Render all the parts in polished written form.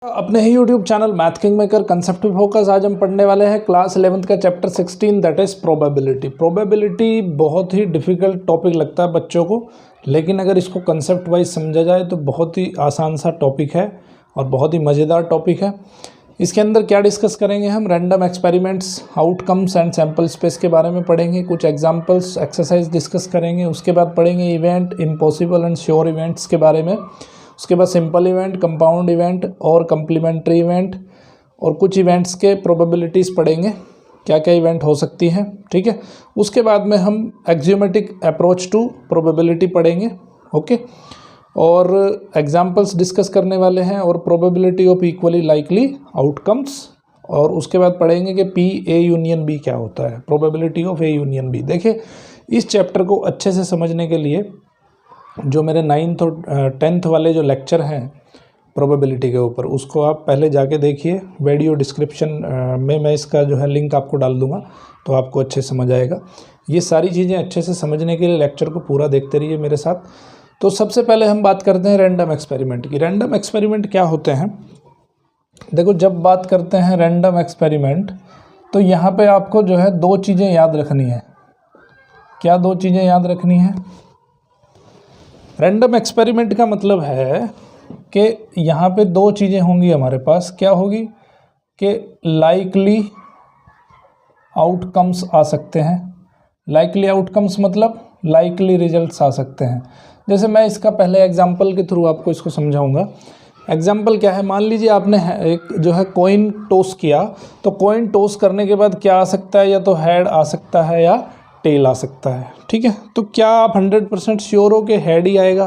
अपने ही YouTube channel math king maker concept focus आज हम पढ़ने वाले हैं क्लास 11th का chapter 16 that is probability. Probability बहुत ही डिफिकल्ट टॉपिक लगता है बच्चों को, लेकिन अगर इसको कंसेप्ट वाइज समझा जाए तो बहुत ही आसान सा टॉपिक है और बहुत ही मज़ेदार टॉपिक है। इसके अंदर क्या डिस्कस करेंगे हम? Random experiments, outcomes and sample space के बारे में पढ़ेंगे, कुछ एग्जाम्पल्स एक्सरसाइज डिस्कस करेंगे। उसके बाद पढ़ेंगे event, impossible and sure events के बारे में। उसके बाद सिंपल इवेंट, कंपाउंड इवेंट और कम्प्लीमेंट्री इवेंट, और कुछ इवेंट्स के प्रोबेबिलिटीज़ पढ़ेंगे, क्या क्या इवेंट हो सकती हैं। ठीक है, उसके बाद में हम एक्सियोमेटिक अप्रोच टू प्रोबेबिलिटी पढ़ेंगे। ओके, और एग्जाम्पल्स डिस्कस करने वाले हैं और probability of equally likely outcomes, और उसके बाद पढ़ेंगे कि पी ए यूनियन बी क्या होता है, probability of A union B. देखिए, इस चैप्टर को अच्छे से समझने के लिए जो मेरे 9th और 10th वाले जो लेक्चर हैं प्रोबेबिलिटी के ऊपर, उसको आप पहले जाके देखिए। वीडियो डिस्क्रिप्शन में मैं इसका जो है लिंक आपको डाल दूंगा, तो आपको अच्छे समझ आएगा। ये सारी चीज़ें अच्छे से समझने के लिए लेक्चर को पूरा देखते रहिए मेरे साथ। तो सबसे पहले हम बात करते हैं रैंडम एक्सपेरिमेंट की। रैंडम एक्सपेरिमेंट क्या होते हैं? देखो, जब बात करते हैं रैंडम एक्सपेरिमेंट, तो यहाँ पे आपको जो है दो चीज़ें याद रखनी है। क्या दो चीज़ें याद रखनी है? रैंडम एक्सपेरिमेंट का मतलब है कि यहाँ पे दो चीज़ें होंगी हमारे पास। क्या होगी? कि लाइकली आउटकम्स आ सकते हैं। लाइकली आउटकम्स मतलब लाइकली रिजल्ट्स आ सकते हैं। जैसे मैं इसका पहले एग्जांपल के थ्रू आपको इसको समझाऊंगा। एग्जांपल क्या है? मान लीजिए आपने एक जो है कॉइन टॉस किया, तो कॉइन टॉस करने के बाद क्या आ सकता है? या तो हेड आ सकता है या टेल आ सकता है। ठीक है, तो क्या आप 100% श्योर हो कि हेड ही आएगा?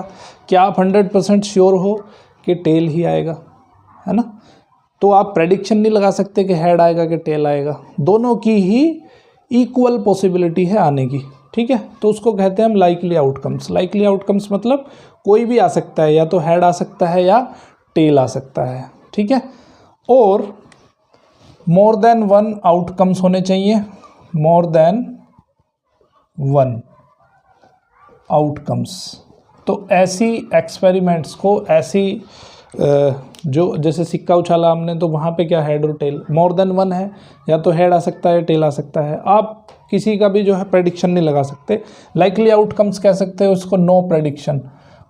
क्या आप 100% श्योर हो कि टेल ही आएगा? है ना? तो आप प्रेडिक्शन नहीं लगा सकते कि हेड आएगा कि टेल आएगा। दोनों की ही इक्वल पॉसिबिलिटी है आने की। ठीक है, तो उसको कहते हैं हम लाइकली आउटकम्स। लाइकली आउटकम्स मतलब कोई भी आ सकता है, या तो हेड आ सकता है या टेल आ सकता है। ठीक है, और मोर देन वन आउटकम्स होने चाहिए। More than one outcomes. तो ऐसी एक्सपेरिमेंट्स को, ऐसी जो जैसे सिक्का उछाला हमने, तो वहाँ पे क्या हेड और टेल मोर देन वन है, या तो हेड आ सकता है टेल आ सकता है। आप किसी का भी जो है प्रेडिक्शन नहीं लगा सकते। लाइकली आउटकम्स कह सकते हो उसको नो प्रेडिक्शन।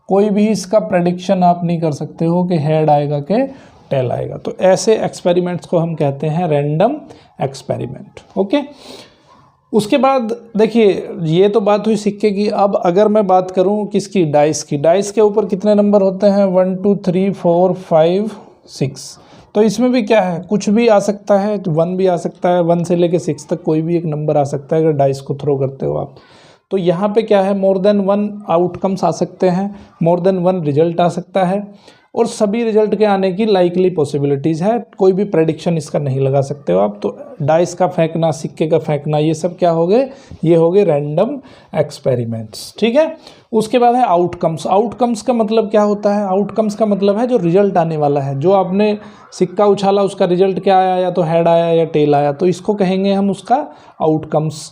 कोई भी इसका प्रेडिक्शन आप नहीं कर सकते हो कि हेड आएगा कि टेल आएगा। तो ऐसे एक्सपेरिमेंट्स को हम कहते हैं रैंडम एक्सपेरिमेंट। ओके, उसके बाद देखिए, ये तो बात हुई सिक्के की। अब अगर मैं बात करूं किसकी? डाइस की। डाइस के ऊपर कितने नंबर होते हैं? 1 2 3 4 5 6। तो इसमें भी क्या है? कुछ भी आ सकता है, 1 भी आ सकता है, 1 से लेके 6 तक कोई भी एक नंबर आ सकता है अगर डाइस को थ्रो करते हो आप। तो यहाँ पे क्या है? मोर देन वन आउटकम्स आ सकते हैं, मोर देन वन रिजल्ट आ सकता है, और सभी रिजल्ट के आने की लाइकली पॉसिबिलिटीज़ है। कोई भी प्रेडिक्शन इसका नहीं लगा सकते हो आप। तो डाइस का फेंकना, सिक्के का फेंकना, ये सब क्या हो गए? ये हो गए रैंडम एक्सपेरिमेंट्स। ठीक है, उसके बाद है आउटकम्स। आउटकम्स का मतलब क्या होता है? आउटकम्स का मतलब है जो रिजल्ट आने वाला है। जो आपने सिक्का उछाला, उसका रिजल्ट क्या आया? या तो हेड आया या टेल आया, तो इसको कहेंगे हम उसका आउटकम्स।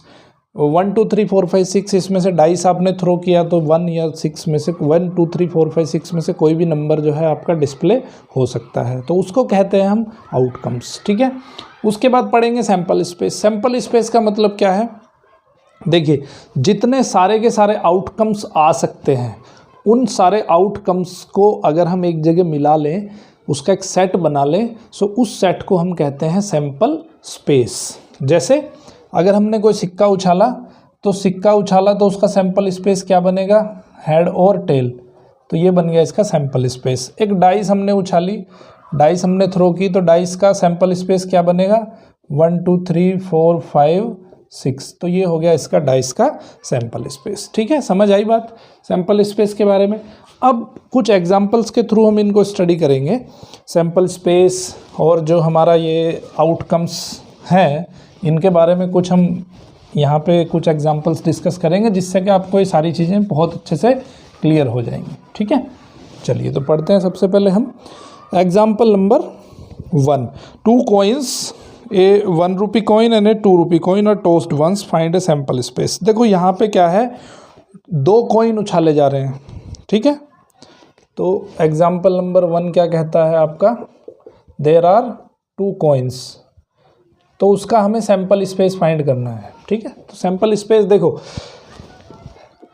1 2 3 4 5 6 इसमें से डाइस आपने थ्रो किया, तो 1 या 6 में से 1 2 3 4 5 6 में से कोई भी नंबर जो है आपका डिस्प्ले हो सकता है, तो उसको कहते हैं हम आउटकम्स। ठीक है, उसके बाद पढ़ेंगे सैंपल स्पेस। सैंपल स्पेस का मतलब क्या है? देखिए, जितने सारे के सारे आउटकम्स आ सकते हैं, उन सारे आउटकम्स को अगर हम एक जगह मिला लें, उसका एक सेट बना लें, सो उस सेट को हम कहते हैं सैंपल स्पेस। जैसे अगर हमने कोई सिक्का उछाला, तो सिक्का उछाला तो उसका सैंपल स्पेस क्या बनेगा? हेड और टेल। तो ये बन गया इसका सैंपल स्पेस। एक डाइस हमने उछाली, डाइस हमने थ्रो की, तो डाइस का सैंपल स्पेस क्या बनेगा? 1 2 3 4 5 6। तो ये हो गया इसका डाइस का सैंपल स्पेस। ठीक है, समझ आई बात सैंपल स्पेस के बारे में। अब कुछ एग्जांपल्स के थ्रू हम इनको स्टडी करेंगे, सैंपल स्पेस और जो हमारा ये आउटकम्स हैं, इनके बारे में कुछ हम यहाँ पे कुछ एग्जांपल्स डिस्कस करेंगे, जिससे कि आपको ये सारी चीज़ें बहुत अच्छे से क्लियर हो जाएंगी। ठीक है, चलिए तो पढ़ते हैं। सबसे पहले हम example number 1। 2 coins, a 1 rupee coin and a 2 rupee coin और tossed once, find a sample space. देखो, यहाँ पे क्या है? 2 कॉइन उछाले जा रहे हैं। ठीक है, तो एग्जांपल नंबर 1 क्या कहता है आपका? देयर आर 2 कॉइन्स, तो उसका हमें सैंपल स्पेस फाइंड करना है। ठीक है, तो सैंपल स्पेस देखो,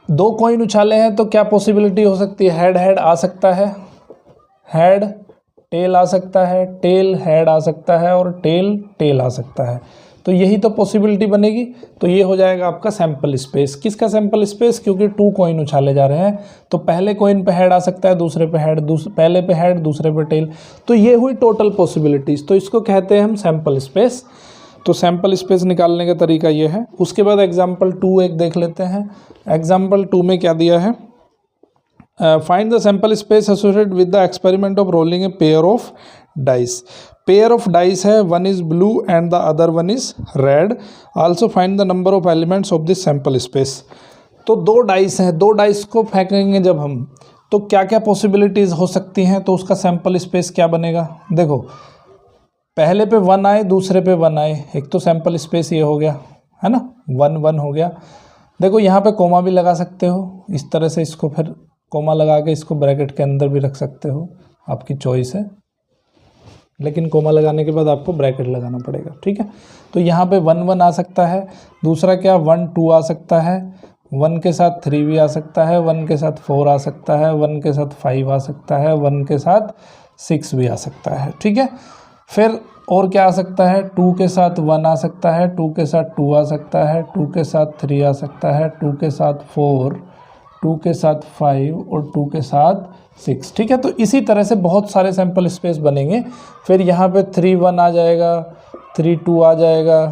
2 कॉइन उछाले हैं तो क्या पॉसिबिलिटी हो सकती है, हेड हेड आ सकता है, हेड टेल आ सकता है, टेल हेड आ सकता है और टेल टेल आ सकता है, तो यही तो पॉसिबिलिटी बनेगी। तो ये हो जाएगा आपका सैंपल स्पेस। किसका सैंपल स्पेस, क्योंकि 2 कॉइन उछाले जा रहे हैं तो पहले कॉइन पे हेड आ सकता है, दूसरे पे हेड, पहले पे हेड दूसरे पे टेल, तो ये हुई टोटल पॉसिबिलिटीज, तो इसको कहते हैं हम सैंपल स्पेस। तो सैंपल स्पेस निकालने का तरीका ये है। उसके बाद एग्जाम्पल 2 एक देख लेते हैं। एग्जाम्पल 2 में क्या दिया है, find the sample space associated with the experiment of rolling a pair of dice. Pair of dice है, one is blue and the other one is red. Also find the number of elements of this sample space. तो 2 dice हैं, 2 dice को फेंकेंगे जब हम, तो क्या क्या पॉसिबिलिटीज़ हो सकती हैं, तो उसका सैंपल स्पेस क्या बनेगा। देखो, पहले पे 1 आए, दूसरे पे 1 आए, एक तो सैंपल स्पेस ये हो गया, है ना, 1 1 हो गया। देखो यहाँ पे कोमा भी लगा सकते हो, इस तरह से इसको फिर कोमा लगा के इसको ब्रैकेट के अंदर भी रख सकते हो, आपकी चॉइस है, लेकिन कोमा लगाने के बाद आपको ब्रैकेट लगाना पड़ेगा। ठीक है, तो यहाँ पे 1 1 आ सकता है, दूसरा क्या 1 2 आ सकता है, 1 के साथ 3 भी आ सकता है, 1 के साथ 4 आ सकता है, 1 के साथ 5 आ सकता है, 1 के साथ 6 भी आ सकता है। ठीक है, फिर और क्या आ सकता है, 2 के साथ 1 आ सकता है, 2 के साथ 2 आ सकता है, 2 के साथ 3 आ सकता है, 2 के साथ 4, 2 के साथ 5 और 2 के साथ 6। ठीक है, तो इसी तरह से बहुत सारे सैंपल स्पेस बनेंगे। फिर यहाँ पे 3 1 आ जाएगा, 3 2 आ जाएगा,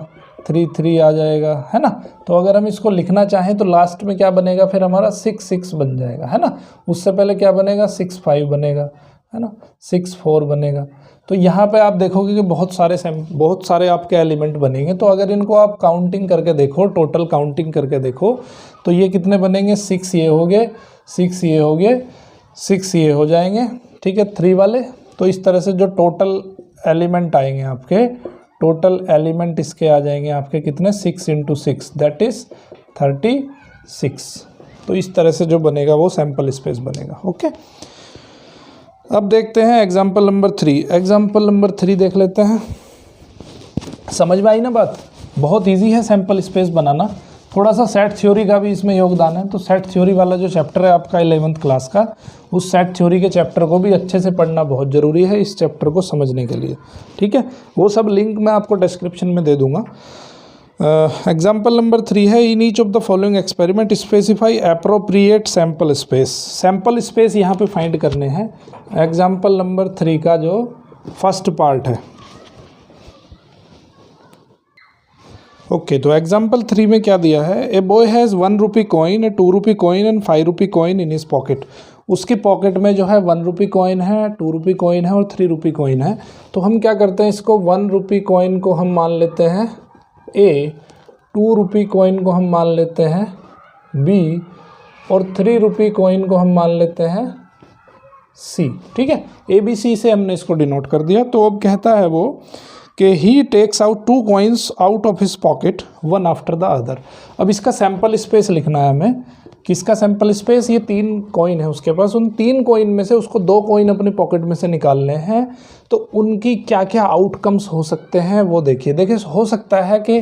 3 3 आ जाएगा, है ना। तो अगर हम इसको लिखना चाहें तो लास्ट में क्या बनेगा, फिर हमारा 6 6 बन जाएगा, है ना। उससे पहले क्या बनेगा, 6 5 बनेगा, है ना, 6 4 बनेगा। तो यहाँ पे आप देखोगे कि बहुत सारे आपके एलिमेंट बनेंगे। तो अगर इनको आप काउंटिंग करके देखो, टोटल काउंटिंग करके देखो, तो ये कितने बनेंगे, 6 ये हो गए, 6 ये हो गए, 6 ये हो जाएंगे। ठीक है, 3 वाले। तो इस तरह से जो टोटल एलिमेंट आएंगे आपके, टोटल एलिमेंट इसके आ जाएंगे आपके कितने, 6 × 6 दैट इज़ 36। तो इस तरह से जो बनेगा वो सैंपल स्पेस बनेगा। ओके, अब देखते हैं एग्जाम्पल नंबर 3। एग्जाम्पल नंबर 3 देख लेते हैं। समझ में आई ना बात, बहुत इजी है सैंपल स्पेस बनाना। थोड़ा सा सेट थ्योरी का भी इसमें योगदान है। तो सेट थ्योरी वाला जो चैप्टर है आपका 11th क्लास का, उस सेट थ्योरी के चैप्टर को भी अच्छे से पढ़ना बहुत ज़रूरी है इस चैप्टर को समझने के लिए। ठीक है, वो सब लिंक मैं आपको डिस्क्रिप्शन में दे दूँगा। एग्जाम्पल नंबर 3 है, in each of the following experiment specify appropriate sample space. Sample space यहाँ पे फाइंड करने हैं। एग्जाम्पल नंबर 3 का जो फर्स्ट पार्ट है, ओके, तो एग्जाम्पल 3 में क्या दिया है, a boy has 1 rupee coin, A 2 rupee coin and 5 rupee coin in his pocket. उसकी पॉकेट में जो है 1 रुपी कॉइन है, 2 रुपी कॉइन है और 3 रुपी कॉइन है। तो हम क्या करते हैं, इसको 1 रुपी कॉइन को हम मान लेते हैं ए, 2 रुपी कॉइन को हम मान लेते हैं बी और 3 रुपी कॉइन को हम मान लेते हैं सी। ठीक है, ए बी सी से हमने इसको डिनोट कर दिया। तो अब कहता है वो कि he takes out 2 coins out of his pocket, one after the other. अब इसका सैंपल स्पेस लिखना है हमें। किसका सैंपल स्पेस, ये 3 कॉइन है उसके पास, उन 3 कॉइन में से उसको 2 कॉइन अपने पॉकेट में से निकालने हैं। तो उनकी क्या क्या आउटकम्स हो सकते हैं वो देखिए। हो सकता है कि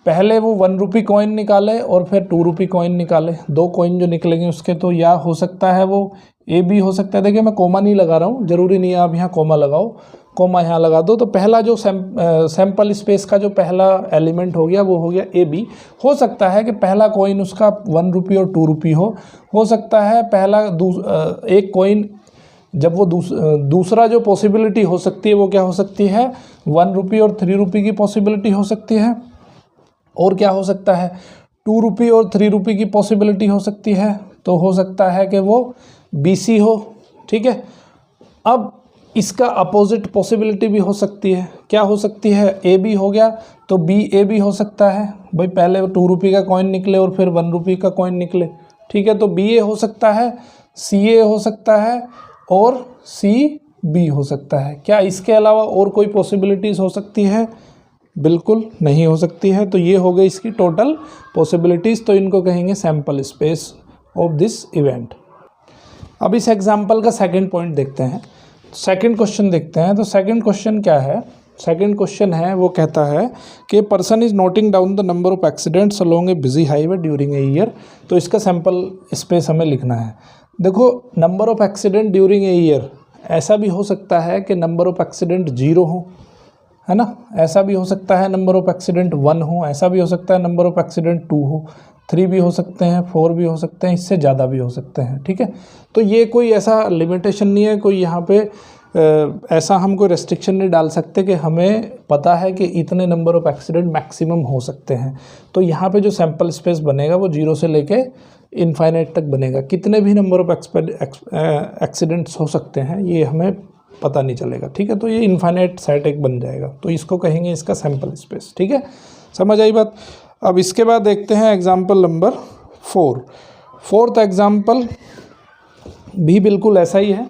पहले वो 1 रुपी कॉइन निकाले और फिर 2 रुपी कॉइन निकाले, 2 कॉइन जो निकलेंगे उसके, तो या हो सकता है वो ए बी हो सकता है। देखिए मैं कोमा नहीं लगा रहा हूँ, ज़रूरी नहीं है आप यहाँ कोमा लगाओ, कोमा यहाँ लगा दो। तो पहला जो सैंपल स्पेस का जो पहला एलिमेंट हो गया वो हो गया ए बी। हो सकता है कि पहला कॉइन उसका 1 रुपी और 2 रुपी हो सकता है पहला एक कॉइन, जब वो दूसरा जो पॉसिबिलिटी हो सकती है वो क्या हो सकती है, 1 रुपी और 3 रुपी की पॉसिबिलिटी हो सकती है। और क्या हो सकता है, 2 रुपी और 3 रुपी की पॉसिबिलिटी हो सकती है। तो हो सकता है कि वो BC हो। ठीक है, अब इसका अपोजिट पॉसिबिलिटी भी हो सकती है। क्या हो सकती है, AB हो गया तो BA भी हो सकता है। भाई पहले 2 रुपी का कॉइन निकले और फिर 1 रुपी का कॉइन निकले। ठीक है, तो BA हो सकता है, CA हो सकता है और CB हो सकता है। क्या इसके अलावा और कोई पॉसिबिलिटीज़ हो सकती है, बिल्कुल नहीं हो सकती है। तो ये हो गई इसकी टोटल पॉसिबिलिटीज़। तो इनको कहेंगे sample space of this event. अब इस एग्जाम्पल का सेकंड पॉइंट देखते हैं। सेकंड क्वेश्चन देखते हैं। तो सेकंड क्वेश्चन क्या है, सेकंड क्वेश्चन है वो कहता है कि person is noting down the number of accidents along A busy highway during a year. तो इसका सैंपल स्पेस हमें लिखना है। देखो number of accident during a year, ऐसा भी हो सकता है कि नंबर ऑफ एक्सीडेंट 0 हो, है ना, ऐसा भी हो सकता है नंबर ऑफ एक्सीडेंट 1 हो, ऐसा भी हो सकता है नंबर ऑफ एक्सीडेंट 2 हो, 3 भी हो सकते हैं, 4 भी हो सकते हैं, इससे ज़्यादा भी हो सकते हैं। ठीक है, तो ये कोई ऐसा लिमिटेशन नहीं है, कोई यहाँ पे ऐसा हम कोई रेस्ट्रिक्शन नहीं डाल सकते कि हमें पता है कि इतने नंबर ऑफ एक्सीडेंट मैक्सिमम हो सकते हैं। तो यहाँ पे जो सैंपल स्पेस बनेगा वो 0 से लेके इनफाइनाइट तक बनेगा। कितने भी नंबर ऑफ एक्सीडेंट्स हो सकते हैं ये हमें पता नहीं चलेगा। ठीक है, तो ये इनफाइनाइट सेट एक बन जाएगा, तो इसको कहेंगे इसका सैंपल स्पेस। ठीक है, समझ आई बात। अब इसके बाद देखते हैं एग्जाम्पल नंबर 4। फोर्थ एग्जाम्पल भी बिल्कुल ऐसा ही है,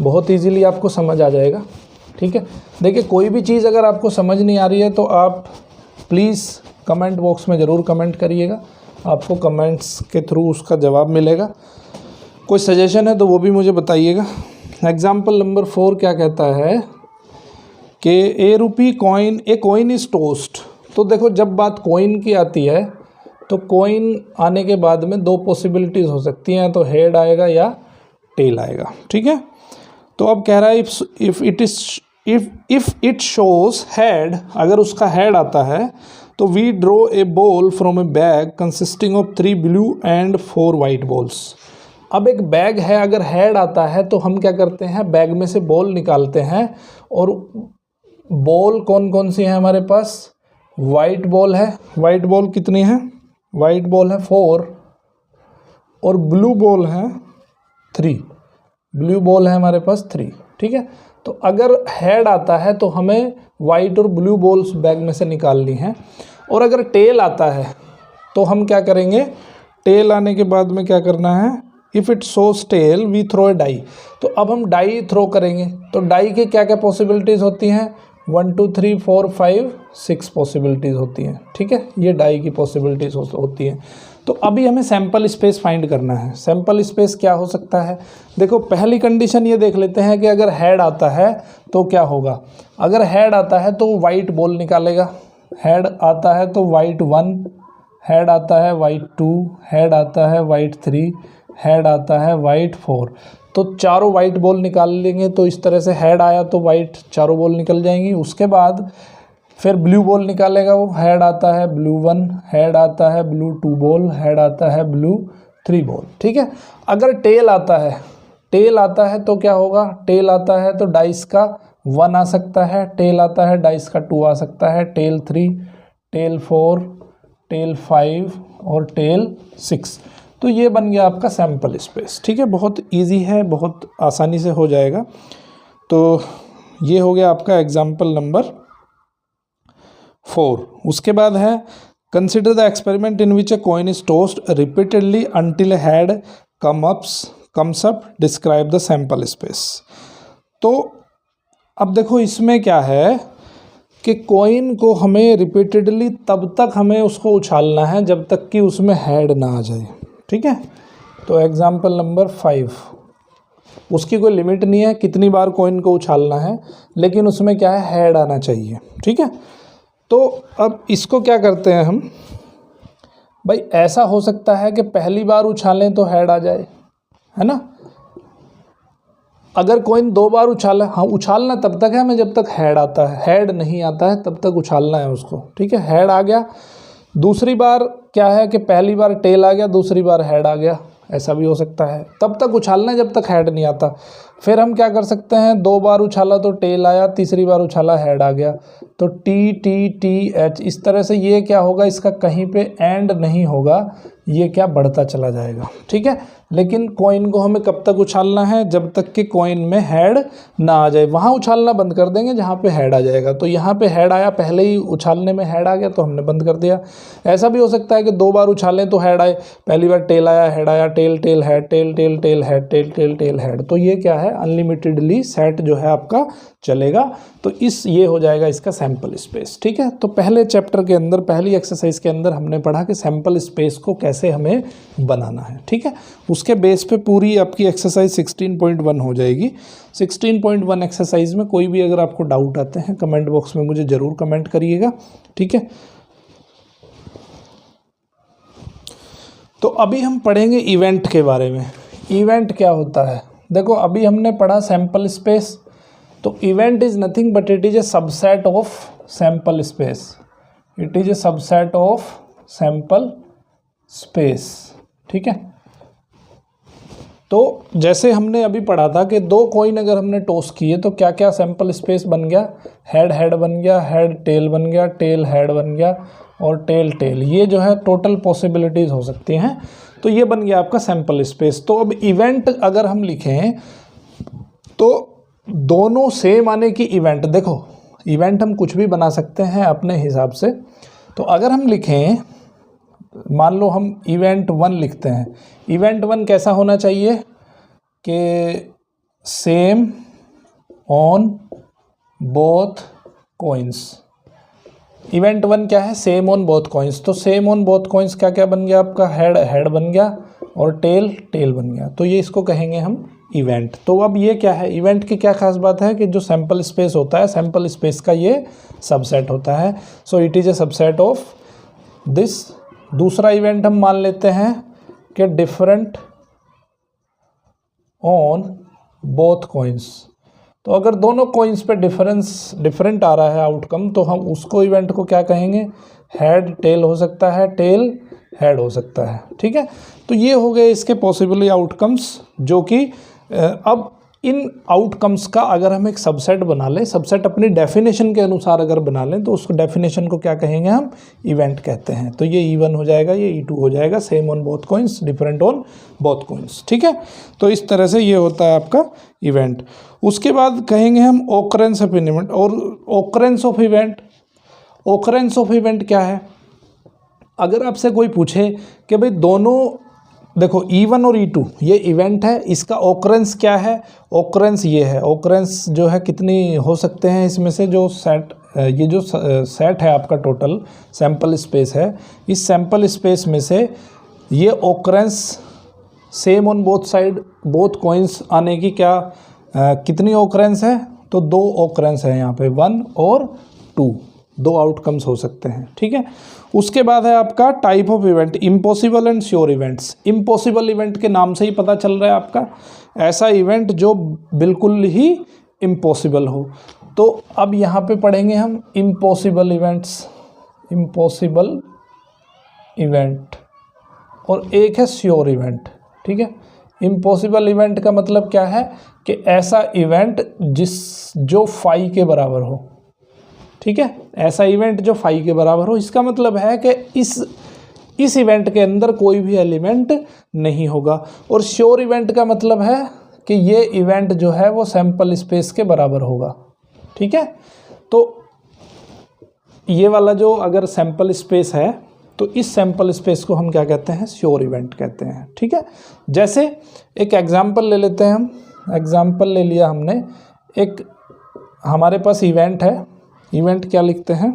बहुत इजीली आपको समझ आ जाएगा। ठीक है, देखिए कोई भी चीज़ अगर आपको समझ नहीं आ रही है तो आप प्लीज़ कमेंट बॉक्स में ज़रूर कमेंट करिएगा, आपको कमेंट्स के थ्रू उसका जवाब मिलेगा। कोई सजेशन है तो वो भी मुझे बताइएगा। एग्जाम्पल नंबर 4 क्या कहता है कि ए कॉइन इज टोस्ट। तो देखो जब बात कॉइन की आती है तो कॉइन आने के बाद में 2 पॉसिबिलिटीज़ हो सकती हैं, तो हेड आएगा या टेल आएगा। ठीक है, तो अब कह रहा है इफ इट शोज हेड, अगर उसका हेड आता है तो we draw a ball from a bag consisting of 3 blue and 4 white balls. अब एक बैग है, अगर हेड आता है तो हम क्या करते हैं, बैग में से बॉल निकालते हैं, और बॉल कौन कौन सी है हमारे पास, वाइट बॉल है। वाइट बॉल कितनी है, वाइट बॉल है 4 और ब्लू बॉल है 3। ब्लू बॉल है हमारे पास 3। ठीक है, तो अगर हेड आता है तो हमें वाइट और ब्लू बॉल्स बैग में से निकालनी है। और अगर टेल आता है तो हम क्या करेंगे, टेल आने के बाद में क्या करना है, if it shows tail we throw a die. तो अब हम डाई थ्रो करेंगे, तो डाई के क्या क्या पॉसिबिलिटीज़ होती हैं, 1 2 3 4 5 6 पॉसिबिलिटीज़ होती हैं। ठीक है, ये डाई की पॉसिबिलिटीज़ होती हैं। तो अभी हमें सैंपल स्पेस फाइंड करना है। सैंपल स्पेस क्या हो सकता है, देखो पहली कंडीशन ये देख लेते हैं कि अगर हेड आता है तो क्या होगा। अगर हेड आता है तो वाइट बॉल निकालेगा, हेड आता है तो वाइट 1, हेड आता है वाइट 2, हेड आता है वाइट 3, हेड आता है वाइट 4। तो चारों वाइट बॉल निकाल लेंगे, तो इस तरह से हेड आया तो वाइट चारों बॉल निकल जाएंगी। उसके बाद फिर ब्लू बॉल निकालेगा, वो हेड आता है ब्लू 1, हेड आता है ब्लू 2 बॉल, हेड आता है ब्लू 3 बॉल। ठीक है, अगर टेल आता है, टेल आता है तो क्या होगा, टेल आता है तो डाइस का 1 आ सकता है, टेल आता है डाइस का 2 आ सकता है, टेल 3, टेल 4, टेल 5 और टेल 6। तो ये बन गया आपका सैंपल स्पेस। ठीक है, बहुत इजी है, बहुत आसानी से हो जाएगा। तो ये हो गया आपका एग्जाम्पल नंबर 4। उसके बाद है consider the experiment in which a coin is tossed repeatedly until a head comes up, describe the sample space. तो अब देखो इसमें क्या है कि कॉइन को हमें रिपीटेडली तब तक हमें उसको उछालना है जब तक कि उसमें हेड ना आ जाए। ठीक है, तो एग्जाम्पल नंबर 5, उसकी कोई लिमिट नहीं है कितनी बार कॉइन को उछालना है, लेकिन उसमें क्या है, हेड आना चाहिए। ठीक है, तो अब इसको क्या करते हैं हम, भाई ऐसा हो सकता है कि पहली बार उछालें तो हेड आ जाए, है ना। अगर कॉइन 2 बार उछाला, हाँ उछालना तब तक है हमें जब तक हेड आता है, हेड नहीं आता है तब तक उछालना है उसको। ठीक है, हेड आ गया, दूसरी बार क्या है कि पहली बार टेल आ गया, दूसरी बार हेड आ गया, ऐसा भी हो सकता है। तब तक उछालना है जब तक हेड नहीं आता। फिर हम क्या कर सकते हैं, 2 बार उछाला तो टेल आया, तीसरी बार उछाला हेड आ गया, तो टी टी टी एच, इस तरह से ये क्या होगा, इसका कहीं पे एंड नहीं होगा, ये क्या बढ़ता चला जाएगा। ठीक है, लेकिन कॉइन को हमें कब तक उछालना है, जब तक कि कॉइन में हेड ना आ जाए। वहाँ उछालना बंद कर देंगे जहाँ पे हेड आ जाएगा। तो यहाँ पे हेड आया, पहले ही उछालने में हेड आ गया तो हमने बंद कर दिया। ऐसा भी हो सकता है कि 2 बार उछालें तो हेड आए, पहली बार टेल आया, हेड आया, tail tail head, tail tail tail head, tail tail tail head. तो ये क्या है, अनलिमिटेडली सेट जो है आपका चलेगा। तो ये हो जाएगा इसका सैंपल स्पेस। ठीक है, तो पहले चैप्टर के अंदर, पहली एक्सरसाइज के अंदर हमने पढ़ा कि सैंपल स्पेस को कैसे कैसे हमें बनाना है, ठीक है। उसके बेस पे पूरी आपकी एक्सरसाइज 16.1 हो जाएगी। 16.1 एक्सरसाइज में कोई भी अगर आपको डाउट आते हैं कमेंट बॉक्स में मुझे ज़रूर कमेंट करिएगा, ठीक है। तो अभी हम पढ़ेंगे इवेंट के बारे में। इवेंट क्या होता है? देखो अभी हमने पढ़ा सैंपल स्पेस, तो event is nothing but it is a subset of sample space. It is a subset of sample space, ठीक है। तो जैसे हमने अभी पढ़ा था कि दो कॉइन अगर हमने टॉस किए तो क्या क्या सैंपल स्पेस बन गया, हेड हेड बन गया, हेड टेल बन गया, टेल हेड बन गया और टेल टेल, ये जो है टोटल पॉसिबिलिटीज़ हो सकती हैं। तो ये बन गया आपका सैंपल स्पेस। तो अब इवेंट अगर हम लिखें तो दोनों सेम आने की इवेंट, देखो इवेंट हम कुछ भी बना सकते हैं अपने हिसाब से। तो अगर हम लिखें, मान लो हम इवेंट 1 लिखते हैं, इवेंट 1 कैसा होना चाहिए कि same on both coins. Event 1 क्या है? Same on both coins. तो सेम ऑन बोथ कॉइन्स क्या क्या बन गया आपका? हेड हेड बन गया और टेल टेल बन गया। तो ये इसको कहेंगे हम इवेंट। तो अब ये क्या है? इवेंट की क्या खास बात है कि जो सैंपल स्पेस होता है, सैंपल स्पेस का ये सबसेट होता है। So it is a subset of this. दूसरा इवेंट हम मान लेते हैं कि डिफरेंट ऑन बोथ कॉइन्स। तो अगर दोनों कॉइन्स पे डिफरेंट आ रहा है आउटकम, तो हम उसको इवेंट को क्या कहेंगे? हेड टेल हो सकता है, टेल हेड हो सकता है, ठीक है। तो ये हो गए इसके पॉसिबल आउटकम्स, जो कि अब इन आउटकम्स का अगर हम एक सबसेट बना लें, सबसेट अपनी डेफिनेशन के अनुसार अगर बना लें, तो उस डेफिनेशन को क्या कहेंगे? हम इवेंट कहते हैं। तो ये E1 हो जाएगा, ये E2 हो जाएगा, same on both coins, different on both coins, ठीक है। तो इस तरह से ये होता है आपका इवेंट। उसके बाद कहेंगे हम ऑकरेंस ऑफ इवेंट। और occurrence of event, occurrence of event क्या है? अगर आपसे कोई पूछे कि भाई दोनों, देखो E1 और E2 ये इवेंट है, इसका ऑकरेंस क्या है? ऑकरेंस ये है। ऑकरेंस जो है कितनी हो सकते हैं इसमें से, जो सेट, ये जो सेट है आपका टोटल सैंपल स्पेस है, इस सैंपल स्पेस में से ये occurrence same on both side both coins आने की क्या कितनी ऑकरेंस है? तो 2 ऑकरेंस है यहाँ पे, 1 और 2, 2 आउटकम्स हो सकते हैं, ठीक है। उसके बाद है आपका type of event, impossible and sure events. Impossible event के नाम से ही पता चल रहा है आपका, ऐसा इवेंट जो बिल्कुल ही इम्पॉसिबल हो। तो अब यहाँ पे पढ़ेंगे हम इम्पॉसिबल इवेंट्स, इम्पॉसिबल इवेंट, और एक है श्योर इवेंट, ठीक है। इम्पॉसिबल इवेंट का मतलब क्या है कि ऐसा इवेंट जो फाई के बराबर हो, ठीक है। ऐसा इवेंट जो फाई के बराबर हो, इसका मतलब है कि इस इवेंट के अंदर कोई भी एलिमेंट नहीं होगा। और श्योर इवेंट का मतलब है कि ये इवेंट जो है वो सैंपल स्पेस के बराबर होगा, ठीक है। तो ये वाला जो अगर सैंपल स्पेस है, तो इस सैंपल स्पेस को हम क्या कहते हैं? श्योर इवेंट कहते हैं, ठीक है। जैसे एक एग्जांपल ले लेते हैं हम। एग्जांपल ले लिया हमने, एक हमारे पास इवेंट है। इवेंट क्या लिखते हैं?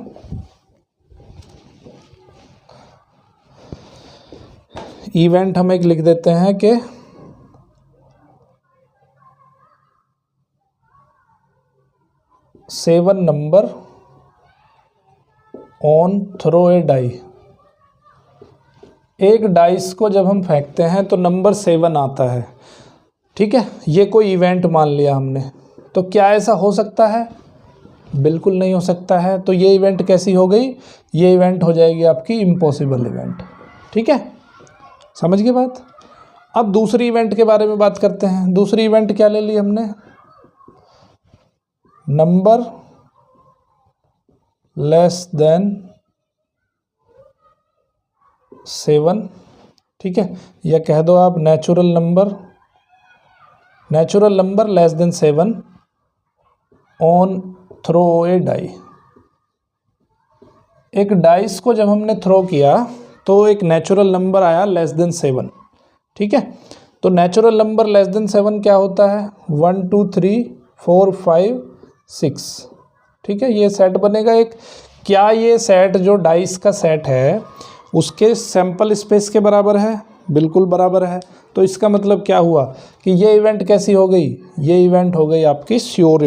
इवेंट हम एक लिख देते हैं कि seven number on throw a die. एक डाइस को जब हम फेंकते हैं तो नंबर 7 आता है, ठीक है। ये कोई इवेंट मान लिया हमने। तो क्या ऐसा हो सकता है? बिल्कुल नहीं हो सकता है। तो ये इवेंट कैसी हो गई? ये इवेंट हो जाएगी आपकी इम्पॉसिबल इवेंट, ठीक है। समझ गए बात? अब दूसरी इवेंट के बारे में बात करते हैं। दूसरी इवेंट क्या ले ली हमने? नंबर लेस देन 7, ठीक है। या कह दो आप natural number less than 7 on throw a die. एक डाइस को जब हमने थ्रो किया तो एक नेचुरल नंबर आया लेस देन 7, ठीक है। तो नेचुरल नंबर लेस देन 7 क्या होता है? 1 2 3 4 5 6, ठीक है। ये सेट बनेगा एक। क्या ये सेट जो डाइस का सेट है उसके सैंपल स्पेस के बराबर है, बिल्कुल बराबर है। तो इसका मतलब क्या हुआ कि ये इवेंट कैसी हो गई, ये इवेंट हो गई आपकी श्योर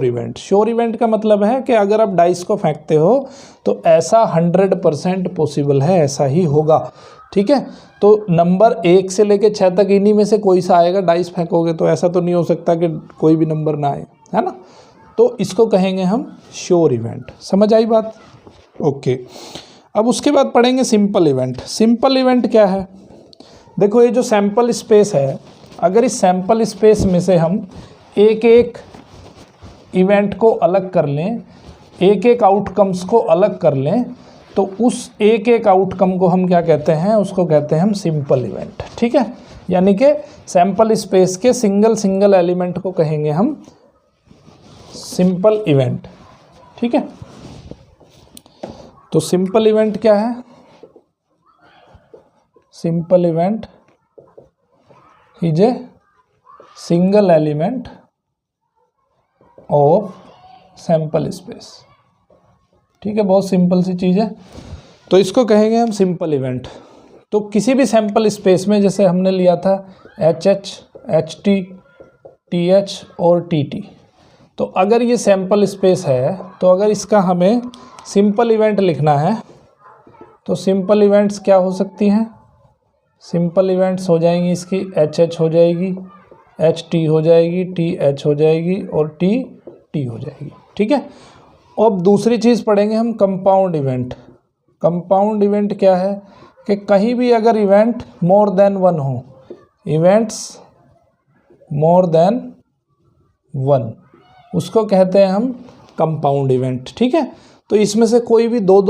इवेंट। श्योर इवेंट का मतलब है कि अगर आप डाइस को फेंकते हो तो ऐसा 100% पॉसिबल है, ऐसा ही होगा, ठीक है। तो नंबर 1 से लेके 6 तक इन्हीं में से कोई सा आएगा, डाइस फेंकोगे तो ऐसा तो नहीं हो सकता कि कोई भी नंबर ना आए, है ना। तो इसको कहेंगे हम श्योर इवेंट। समझ आई बात? ओके। अब उसके बाद पढ़ेंगे सिंपल इवेंट। सिंपल इवेंट क्या है? देखो ये जो सैंपल स्पेस है, अगर इस सैंपल स्पेस में से हम एक एक इवेंट को अलग कर लें, एक एक आउटकम्स को अलग कर लें, तो उस एक एक आउटकम को हम क्या कहते हैं? उसको कहते हैं हम सिंपल इवेंट, ठीक है। यानी कि सैंपल स्पेस के सिंगल एलिमेंट को कहेंगे हम सिंपल इवेंट, ठीक है। तो सिंपल इवेंट क्या है? Simple event is a single element of sample space, ठीक है। बहुत सिंपल सी चीज़ है, तो इसको कहेंगे हम सिंपल इवेंट। तो किसी भी सैंपल स्पेस में, जैसे हमने लिया था HH, HT, TH और TT, तो अगर ये सैंपल स्पेस है तो अगर इसका हमें सिंपल इवेंट लिखना है तो सिंपल इवेंट्स क्या हो सकती हैं? सिंपल इवेंट्स हो जाएंगी इसकी HH हो जाएगी, HT हो जाएगी, TH हो जाएगी और TT हो जाएगी, ठीक है। अब दूसरी चीज़ पढ़ेंगे हम कंपाउंड इवेंट। कंपाउंड इवेंट क्या है कि कहीं भी अगर इवेंट मोर देन वन हो, इवेंट्स मोर देन वन, उसको कहते हैं हम कंपाउंड इवेंट, ठीक है। तो इसमें से कोई भी दो,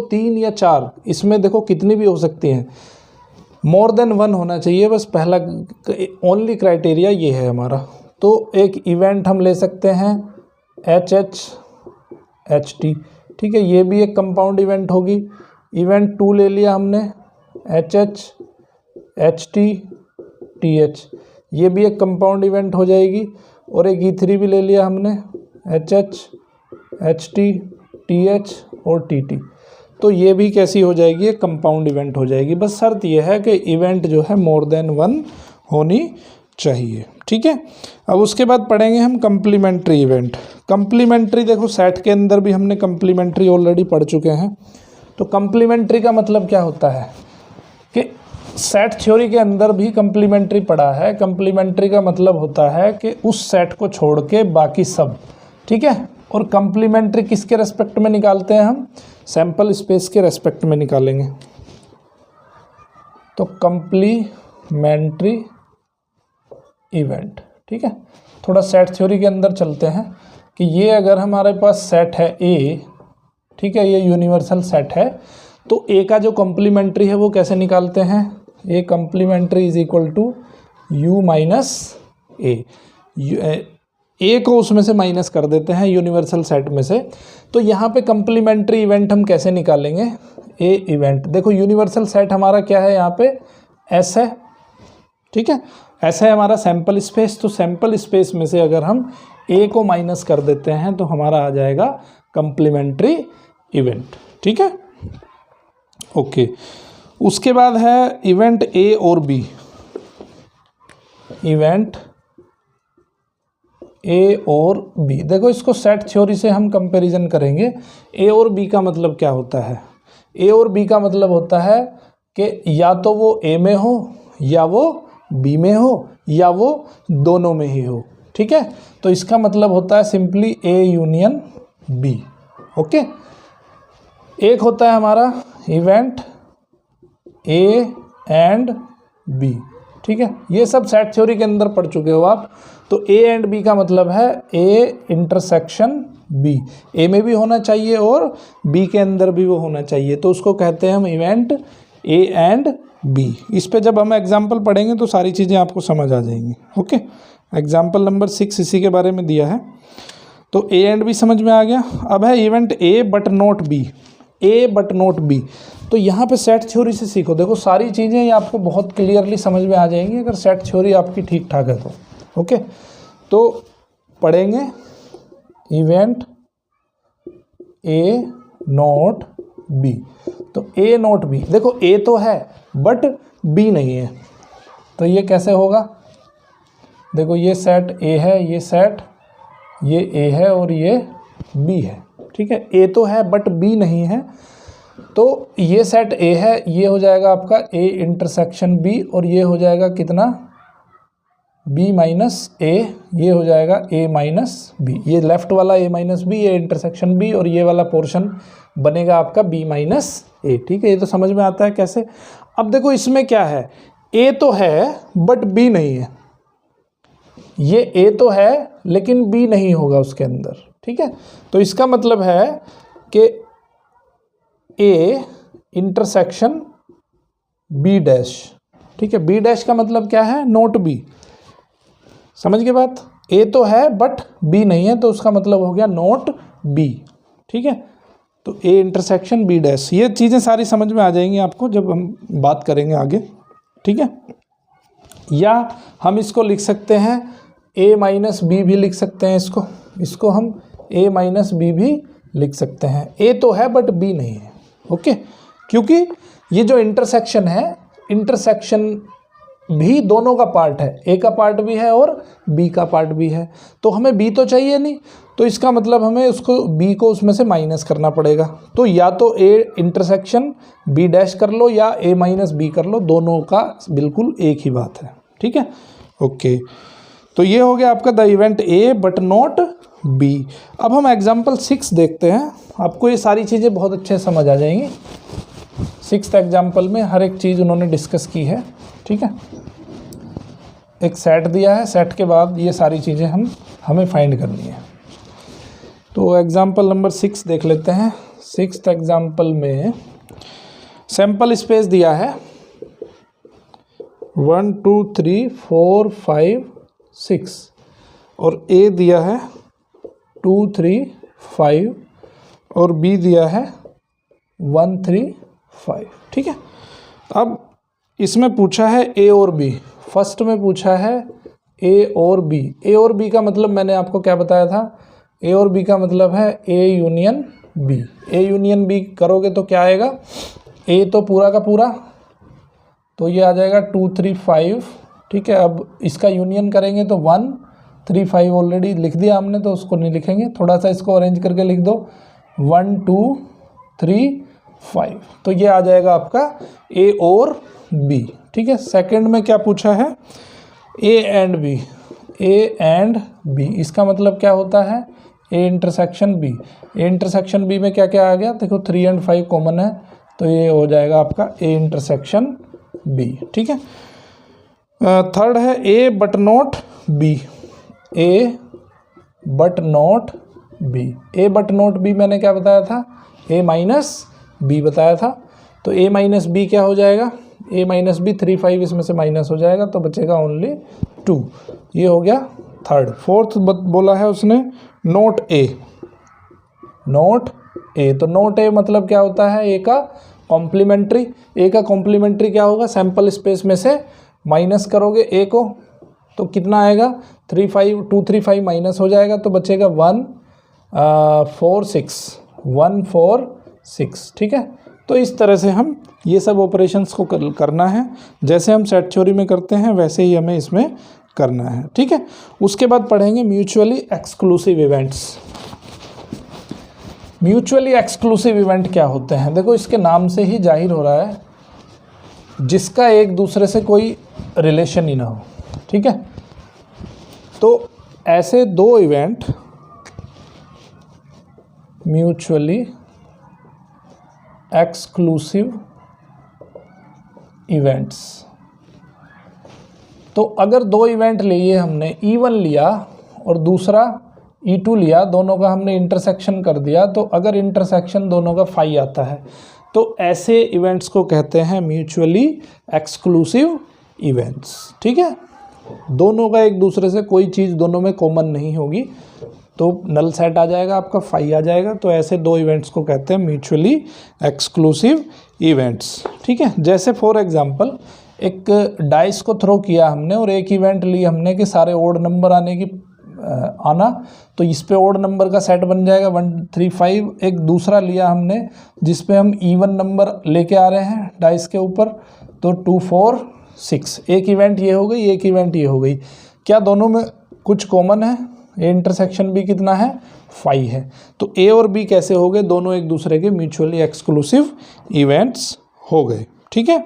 3 या 4, इसमें देखो कितनी भी हो सकती हैं, मोर देन वन होना चाहिए, बस पहला ओनली क्राइटेरिया ये है हमारा। तो एक इवेंट हम ले सकते हैं HH, HT, ठीक है, ये भी एक कंपाउंड इवेंट होगी। इवेंट 2 ले लिया हमने HH, HT, TH, ये भी एक कंपाउंड इवेंट हो जाएगी। और एक E3 भी ले लिया हमने HH, HT, TH और TT, तो ये भी कैसी हो जाएगी? एक कंपाउंड इवेंट हो जाएगी। बस शर्त यह है कि इवेंट जो है मोर देन वन होनी चाहिए, ठीक है। अब उसके बाद पढ़ेंगे हम कंप्लीमेंट्री इवेंट। कंप्लीमेंट्री, देखो सेट के अंदर भी हमने कंप्लीमेंट्री ऑलरेडी पढ़ चुके हैं। तो कंप्लीमेंट्री का मतलब क्या होता है कि सेट थ्योरी के अंदर भी कंप्लीमेंट्री पढ़ा है। कंप्लीमेंट्री का मतलब होता है कि उस सेट को छोड़ के बाकी सब, ठीक है। और कंप्लीमेंट्री किसके रेस्पेक्ट में निकालते हैं हम? सैंपल स्पेस के रेस्पेक्ट में निकालेंगे। तो कंप्लीमेंट्री इवेंट, ठीक है। थोड़ा सेट थ्योरी के अंदर चलते हैं कि ये अगर हमारे पास सेट है A, ठीक है, ये यूनिवर्सल सेट है, तो A का जो कंप्लीमेंट्री है वो कैसे निकालते हैं? A complementary is equal to U minus A को उसमें से माइनस कर देते हैं यूनिवर्सल सेट में से। तो यहाँ पे कंप्लीमेंट्री इवेंट हम कैसे निकालेंगे? A इवेंट, देखो यूनिवर्सल सेट हमारा क्या है यहाँ पे? S है, ठीक है, S है हमारा सैंपल स्पेस। तो सैंपल स्पेस में से अगर हम A को माइनस कर देते हैं तो हमारा आ जाएगा कंप्लीमेंट्री इवेंट, ठीक है। ओके, उसके बाद है इवेंट A और B। इवेंट A और B, देखो इसको सेट थ्योरी से हम कंपैरिजन करेंगे। A और B का मतलब क्या होता है? A और B का मतलब होता है कि या तो वो A में हो, या वो B में हो, या वो दोनों में ही हो, ठीक है। तो इसका मतलब होता है simply A union B, okay. एक होता है हमारा इवेंट A एंड B, ठीक है। ये सब सेट थ्योरी के अंदर पढ़ चुके हो आप। तो A एंड B का मतलब है A इंटरसेक्शन B, A में भी होना चाहिए और B के अंदर भी वो होना चाहिए, तो उसको कहते हैं हम इवेंट A एंड B। इस पे जब हम एग्जाम्पल पढ़ेंगे तो सारी चीज़ें आपको समझ आ जाएंगी, ओके। एग्जाम्पल नंबर 6 इसी के बारे में दिया है। तो A एंड B समझ में आ गया। अब है event A but not B, A but not B। तो यहाँ पे सेट थ्योरी से सीखो, देखो सारी चीज़ें ये आपको बहुत क्लियरली समझ में आ जाएंगी अगर सेट थ्योरी आपकी ठीक ठाक है तो, ओके। तो पढ़ेंगे इवेंट A नॉट B। तो ए नॉट बी, देखो ए तो है बट बी नहीं है, तो ये कैसे होगा? देखो ये सेट ए है, ये सेट ये ए है और ये बी है, ठीक है। ए तो है बट बी नहीं है, तो ये सेट ए है, ये हो जाएगा आपका ए इंटरसेक्शन बी, और ये हो जाएगा कितना? बी माइनस ए, ये हो जाएगा ए माइनस बी। ये लेफ्ट वाला ए माइनस बी, ये इंटरसेक्शन बी, और ये वाला पोर्शन बनेगा आपका बी माइनस ए, ठीक है। ये तो समझ में आता है कैसे। अब देखो इसमें क्या है, ए तो है बट बी नहीं है, ये ए तो है लेकिन बी नहीं होगा उसके अंदर, ठीक है। तो इसका मतलब है कि ए इंटरसेक्शन बी डैश, ठीक है। बी डैश का मतलब क्या है? नॉट बी, समझ गए बात? ए तो है बट बी नहीं है, तो उसका मतलब हो गया नॉट बी, ठीक है। तो ए इंटरसेक्शन बी डैश, ये चीज़ें सारी समझ में आ जाएंगी आपको जब हम बात करेंगे आगे, ठीक है। या हम इसको लिख सकते हैं ए माइनस बी भी लिख सकते हैं, इसको हम ए माइनस बी भी लिख सकते हैं। ए तो है बट बी नहीं है, ओके। क्योंकि ये जो इंटरसेक्शन है, इंटरसेक्शन भी दोनों का पार्ट है, ए का पार्ट भी है और बी का पार्ट भी है, तो हमें बी तो चाहिए नहीं, तो इसका मतलब हमें उसको बी को उसमें से माइनस करना पड़ेगा। तो या तो ए इंटरसेक्शन बी डैश कर लो या ए माइनस बी कर लो, दोनों का बिल्कुल एक ही बात है, ठीक है, ओके। तो ये हो गया आपका the event A but not B. अब हम एग्जाम्पल 6 देखते हैं, आपको ये सारी चीज़ें बहुत अच्छे से समझ आ जाएंगी। 6th एग्जाम्पल में हर एक चीज़ उन्होंने डिस्कस की है, ठीक है। एक सेट दिया है, सेट के बाद ये सारी चीज़ें हमें फाइंड करनी है। तो एग्जाम्पल नंबर 6 देख लेते हैं। 6th एग्जाम्पल में सैम्पल स्पेस दिया है 1 2 3 4 5 6 और ए दिया है 2 3 5 और बी दिया है 1 3 5, ठीक है। अब इसमें पूछा है ए और बी, फर्स्ट में पूछा है ए और बी। ए और बी का मतलब मैंने आपको क्या बताया था? ए और बी का मतलब है A union B. A union B करोगे तो क्या आएगा? ए तो पूरा का पूरा, तो ये आ जाएगा 2 3 5, ठीक है। अब इसका यूनियन करेंगे तो 1 3 5 ऑलरेडी लिख दिया हमने, तो उसको नहीं लिखेंगे, थोड़ा सा इसको अरेंज करके लिख दो 1 2 3 5, तो ये आ जाएगा आपका ए और बी, ठीक है। सेकंड में क्या पूछा है? A and B. A and B इसका मतलब क्या होता है? A intersection B. A intersection B में क्या क्या आ गया? देखो 3 और 5 कॉमन है, तो ये हो जाएगा आपका ए इंटरसेक्शन बी, ठीक है। थर्ड है A but not B. A but not B. A but not B मैंने क्या बताया था? ए माइनस बी बताया था। तो ए माइनस बी क्या हो जाएगा? ए माइनस बी 3 5 इसमें से माइनस हो जाएगा, तो बचेगा ओनली 2। ये हो गया थर्ड। फोर्थ बोला है उसने नोट ए। नोट ए, तो नोट ए मतलब क्या होता है? ए का कॉम्प्लीमेंट्री। ए का कॉम्प्लीमेंट्री क्या होगा? सैम्पल स्पेस में से माइनस करोगे ए को, तो कितना आएगा? 3 5 2 3 5 माइनस हो जाएगा, तो बचेगा 1 4 6 1 4 6, ठीक है। तो इस तरह से हम ये सब ऑपरेशंस को करना है, जैसे हम सेट थ्योरी में करते हैं वैसे ही हमें इसमें करना है, ठीक है। उसके बाद पढ़ेंगे mutually exclusive events. Mutually exclusive event क्या होते हैं? देखो इसके नाम से ही जाहिर हो रहा है जिसका एक दूसरे से कोई रिलेशन ही ना हो, ठीक है। तो ऐसे दो इवेंट म्यूचुअली एक्सक्लूसिव इवेंट्स। तो अगर दो इवेंट लिए हमने, E1 लिया और दूसरा E2 लिया, दोनों का हमने इंटरसेक्शन कर दिया, तो अगर इंटरसेक्शन दोनों का फाई आता है तो ऐसे इवेंट्स को कहते हैं म्यूचुअली एक्सक्लूसिव इवेंट्स, ठीक है। दोनों का एक दूसरे से कोई चीज़ दोनों में कॉमन नहीं होगी, तो नल सेट आ जाएगा आपका, फाई आ जाएगा। तो ऐसे दो इवेंट्स को कहते हैं म्यूचुअली एक्सक्लूसिव इवेंट्स, ठीक है। जैसे फॉर एग्जांपल एक डाइस को थ्रो किया हमने और एक इवेंट ली हमने कि सारे ओड नंबर आने की आना, तो इस पे ओड नंबर का सेट बन जाएगा 1 3 5। एक दूसरा लिया हमने जिस पे हम इवन नंबर लेके आ रहे हैं डाइस के ऊपर, तो 2 4 6। एक इवेंट ये हो गई, एक इवेंट ये हो गई। क्या दोनों में कुछ कॉमन है? ए इंटरसेक्शन भी कितना है? 5 है। तो ए और बी कैसे हो गए? दोनों एक दूसरे के म्यूचुअली एक्सक्लूसिव इवेंट्स हो गए। ठीक है,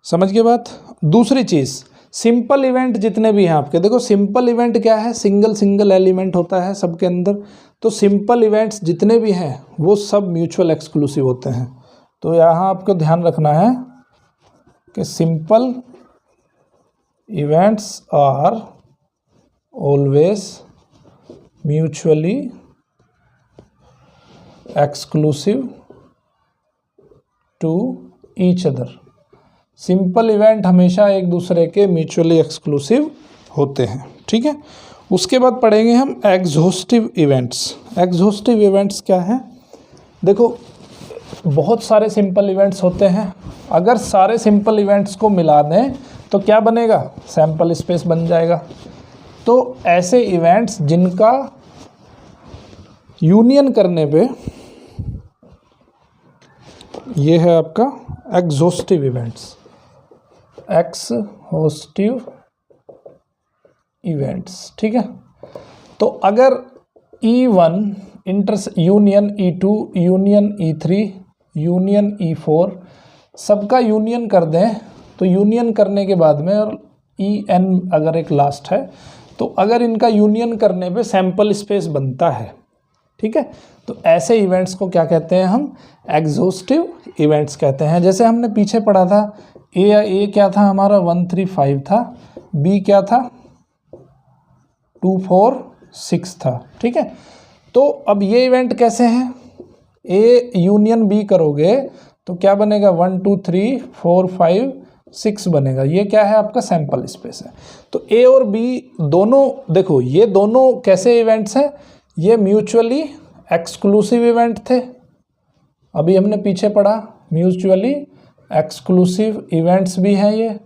समझ गए बात। दूसरी चीज, सिंपल इवेंट जितने भी हैं आपके, देखो सिंपल इवेंट क्या है? सिंगल एलिमेंट होता है सबके अंदर। तो सिंपल इवेंट्स जितने भी हैं वो सब म्यूचुअल एक्सक्लूसिव होते हैं। तो यहाँ आपको ध्यान रखना है कि simple events are always mutually exclusive to each other. Simple event हमेशा एक दूसरे के म्यूचुअली एक्सक्लूसिव होते हैं। ठीक है, उसके बाद पढ़ेंगे हम एग्जॉस्टिव इवेंट्स। एग्जॉस्टिव इवेंट्स क्या है? देखो बहुत सारे सिंपल इवेंट्स होते हैं, अगर सारे सिंपल इवेंट्स को मिला दें तो क्या बनेगा? सैंपल स्पेस बन जाएगा। तो ऐसे इवेंट्स जिनका यूनियन करने पे, ये है आपका एग्जॉस्टिव इवेंट्स, एक्सहॉस्टिव इवेंट्स। ठीक है, तो अगर E1 union E2 union E3 union E4 सबका यूनियन कर दें, तो यूनियन करने के बाद में और En अगर एक लास्ट है, तो अगर इनका यूनियन करने पे सैंपल स्पेस बनता है, ठीक है, तो ऐसे इवेंट्स को क्या कहते हैं? हम एग्जॉस्टिव इवेंट्स कहते हैं। जैसे हमने पीछे पढ़ा था, ए क्या था हमारा? 1 3 5 था, बी क्या था? 2 4 6 था। ठीक है, तो अब ये इवेंट कैसे हैं? ए यूनियन बी करोगे तो क्या बनेगा? 1 2 3 4 5 6 बनेगा। ये क्या है? आपका सैंपल स्पेस है। तो ए और बी दोनों, देखो ये दोनों कैसे इवेंट्स हैं? ये म्यूचुअली एक्सक्लूसिव इवेंट थे, अभी हमने पीछे पढ़ा, म्यूचुअली एक्सक्लूसिव इवेंट्स भी हैं ये।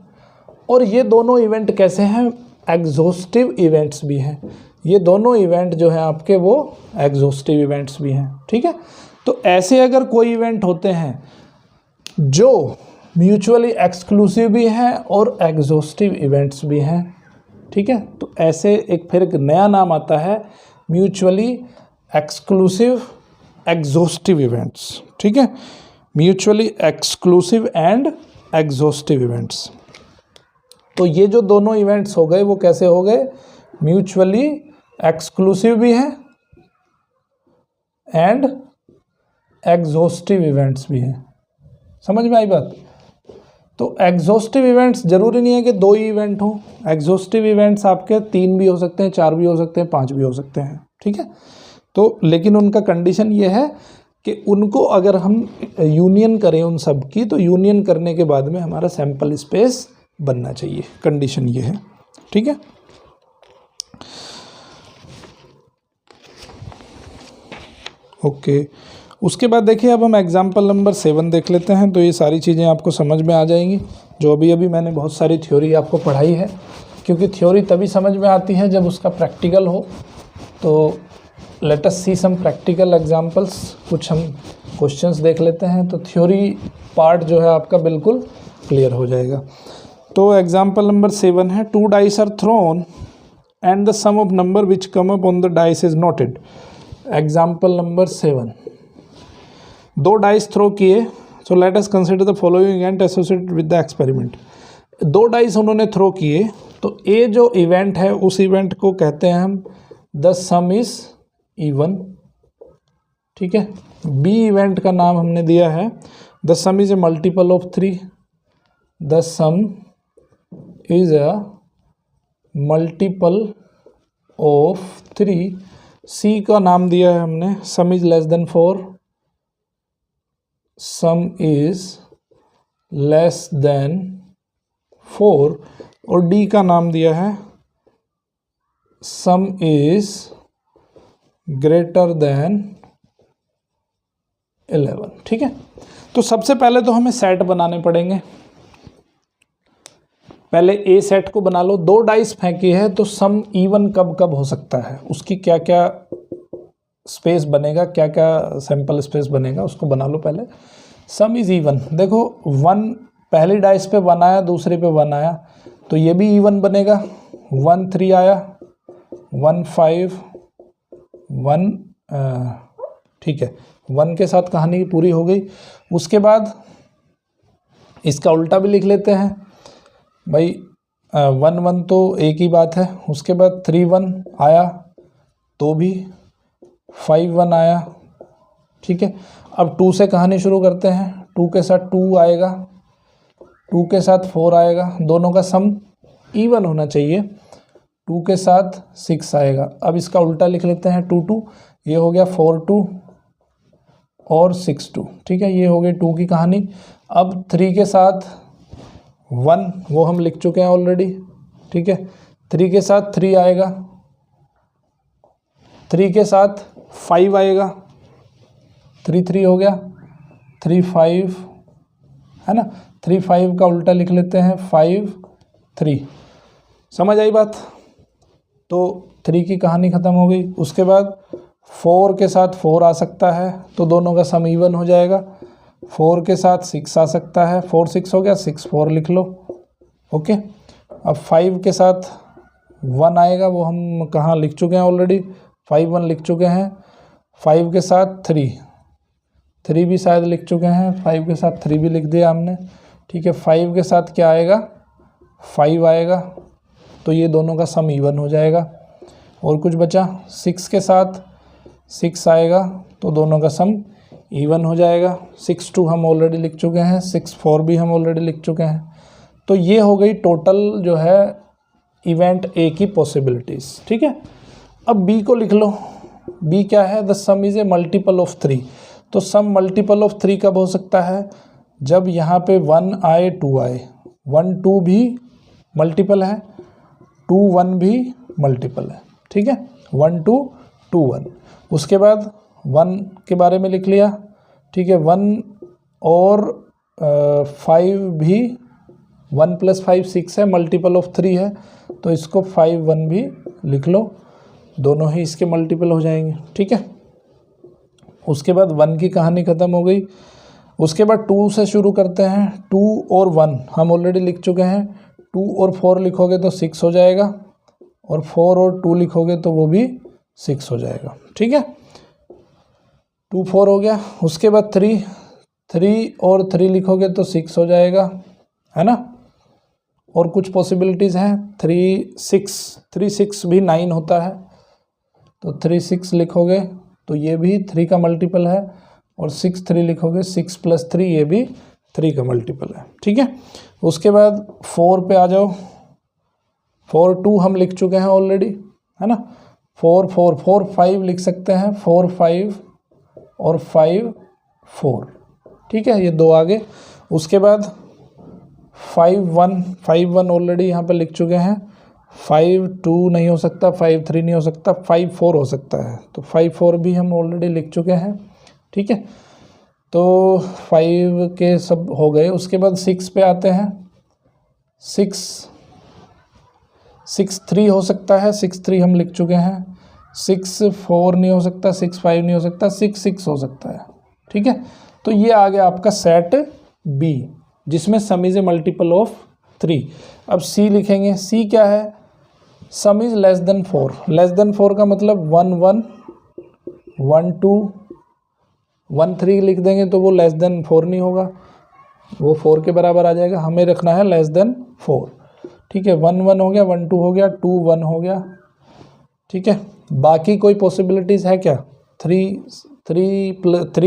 और ये दोनों इवेंट कैसे हैं? एग्जॉस्टिव इवेंट्स भी हैं। ये दोनों इवेंट जो हैं आपके वो एग्जॉस्टिव इवेंट्स भी हैं। ठीक है, तो ऐसे अगर कोई इवेंट होते हैं जो म्यूचुअली एक्सक्लूसिव भी हैं और एग्जॉस्टिव इवेंट्स भी हैं, ठीक है, तो ऐसे फिर एक नया नाम आता है म्यूचुअली एक्सक्लूसिव एग्जॉस्टिव इवेंट्स। ठीक है, mutually exclusive and exhaustive events. तो ये जो दोनों इवेंट्स हो गए वो कैसे हो गए? म्यूचुअली एक्सक्लूसिव भी हैं एंड एग्जॉस्टिव इवेंट्स भी हैं। समझ में आई बात? तो एग्जॉस्टिव इवेंट्स जरूरी नहीं है कि 2 ही इवेंट हों। एग्जॉस्टिव इवेंट्स आपके 3 भी हो सकते हैं, 4 भी हो सकते हैं, 5 भी हो सकते हैं। ठीक है, तो लेकिन उनका कंडीशन ये है कि उनको अगर हम यूनियन करें उन सब की, तो यूनियन करने के बाद में हमारा सैंपल स्पेस बनना चाहिए। कंडीशन ये है। ठीक है, ओके। उसके बाद देखिए अब हम एग्जाम्पल नंबर 7 देख लेते हैं। तो ये सारी चीज़ें आपको समझ में आ जाएंगी, जो अभी मैंने बहुत सारी थ्योरी आपको पढ़ाई है, क्योंकि थ्योरी तभी समझ में आती है जब उसका प्रैक्टिकल हो। तो लेट अस सी सम प्रैक्टिकल एग्जांपल्स। कुछ हम क्वेश्चंस देख लेते हैं, तो थ्योरी पार्ट जो है आपका बिल्कुल क्लियर हो जाएगा। तो एग्जांपल नंबर 7 है, 2 dice are thrown and the sum of number which come up on the dice is noted. Example number 7, 2 dice throw किए। So let us consider the following event associated with the experiment. 2 dice उन्होंने throw किए, तो ए जो event है उस event को कहते हैं हम द सम इज इवन। ठीक है, बी इवेंट का नाम हमने दिया है the some is a multiple of 3। The some is a multiple of 3। सी का नाम दिया है हमने सम is less than 4। Some is less than 4। और डी का नाम दिया है सम इज ग्रेटर देन 11। ठीक है, तो सबसे पहले तो हमें सेट बनाने पड़ेंगे। पहले ए सेट को बना लो। 2 डाइस फेंकी है तो सम इवन कब कब हो सकता है, उसकी क्या क्या स्पेस बनेगा, क्या क्या सैंपल स्पेस बनेगा, उसको बना लो पहले। सम इज इवन, देखो 1 पहली डाइस पे 1 आया, दूसरे पे 1 आया, तो ये भी इवन बनेगा। 1 3 आया, 1 5 1, ठीक है, 1 के साथ कहानी पूरी हो गई। उसके बाद इसका उल्टा भी लिख लेते हैं भाई, 1 1 तो एक ही बात है। उसके बाद 3 1 आया तो भी, 5 1 आया, ठीक है। अब 2 से कहानी शुरू करते हैं। 2 के साथ 2 आएगा, 2 के साथ 4 आएगा, दोनों का सम इवन होना चाहिए। 2 के साथ 6 आएगा। अब इसका उल्टा लिख लेते हैं, 2 2, ये हो गया 4 2 और 6 2, ठीक है, ये हो गई 2 की कहानी। अब 3 के साथ 1 वो हम लिख चुके हैं ऑलरेडी, ठीक है। 3 के साथ 3 आएगा, 3 के साथ 5 आएगा, 3 3 हो गया, 3 5 है ना। 3 5 का उल्टा लिख लेते हैं 5 3, समझ आई बात। तो 3 की कहानी ख़त्म हो गई। उसके बाद 4 के साथ 4 आ सकता है तो दोनों का सम इवन हो जाएगा। 4 के साथ 6 आ सकता है, 4 6 हो गया, 6 4 लिख लो, ओके। अब 5 के साथ 1 आएगा, वो हम कहाँ लिख चुके हैं ऑलरेडी, 5 1 लिख चुके हैं। 5 के साथ 3 भी शायद लिख चुके हैं, 5 के साथ 3 भी लिख दिया हमने, ठीक है। 5 के साथ क्या आएगा, 5 आएगा, तो ये दोनों का सम इवन हो जाएगा। और कुछ बचा, 6 के साथ 6 आएगा तो दोनों का सम इवन हो जाएगा। 6 2 हम ऑलरेडी लिख चुके हैं, 6 4 भी हम ऑलरेडी लिख चुके हैं। तो ये हो गई टोटल जो है इवेंट ए की पॉसिबिलिटीज़, ठीक है। अब बी को लिख लो। बी क्या है, the some is a multiple of 3। तो सम मल्टीपल ऑफ 3 कब हो सकता है, जब यहाँ पे 1 आए 2 आए। 1 2 भी मल्टीपल है, 2 1 भी मल्टीपल है, ठीक है। 1 2 2 1। उसके बाद 1 के बारे में लिख लिया, ठीक है। 1 और 5 भी, 1 + 5 6 है, मल्टीपल ऑफ 3 है, तो इसको 5 1 भी लिख लो, दोनों ही इसके मल्टीपल हो जाएंगे, ठीक है। उसके बाद 1 की कहानी ख़त्म हो गई। उसके बाद 2 से शुरू करते हैं। 2 और 1 हम ऑलरेडी लिख चुके हैं। 2 और 4 लिखोगे तो 6 हो जाएगा, और 4 और 2 लिखोगे तो वो भी 6 हो जाएगा, ठीक है। 2 4 हो गया। उसके बाद 3 और 3 लिखोगे तो 6 हो जाएगा, है ना। और कुछ पॉसिबिलिटीज़ हैं। 3 6 भी 9 होता है, तो 3 6 लिखोगे तो ये भी 3 का मल्टीपल है, और 6 3 लिखोगे, 6 + 3 ये भी 3 का मल्टीपल है, ठीक है। उसके बाद 4 पे आ जाओ। 4 2 हम लिख चुके हैं ऑलरेडी, है ना। 4 4 4 5 लिख सकते हैं, 4 5 और 5 4, ठीक है, ये 2 आगे। उसके बाद 5 1 ऑलरेडी यहाँ पे लिख चुके हैं। 5 2 नहीं हो सकता, 5 3 नहीं हो सकता, 5 4 हो सकता है, तो 5 4 भी हम ऑलरेडी लिख चुके हैं, ठीक है। तो 5 के सब हो गए। उसके बाद 6 पे आते हैं। 6 3 हो सकता है, 6 3 हम लिख चुके हैं। 6 4 नहीं हो सकता, 6 5 नहीं हो सकता, 6 6 हो सकता है, ठीक है। तो ये आ गया आपका सेट बी, जिसमें सम इज़ ए मल्टीपल ऑफ 3। अब सी लिखेंगे। सी क्या है, सम is less than 4। Less than 4 का मतलब 1 1 1 2 1 3 लिख देंगे तो वो लेस देन 4 नहीं होगा, वो 4 के बराबर आ जाएगा। हमें रखना है लेस देन 4, ठीक है। 1 1 हो गया, 1 2 हो गया, 2 1 हो गया, ठीक है। बाकी कोई पॉसिबिलिटीज़ है क्या, 3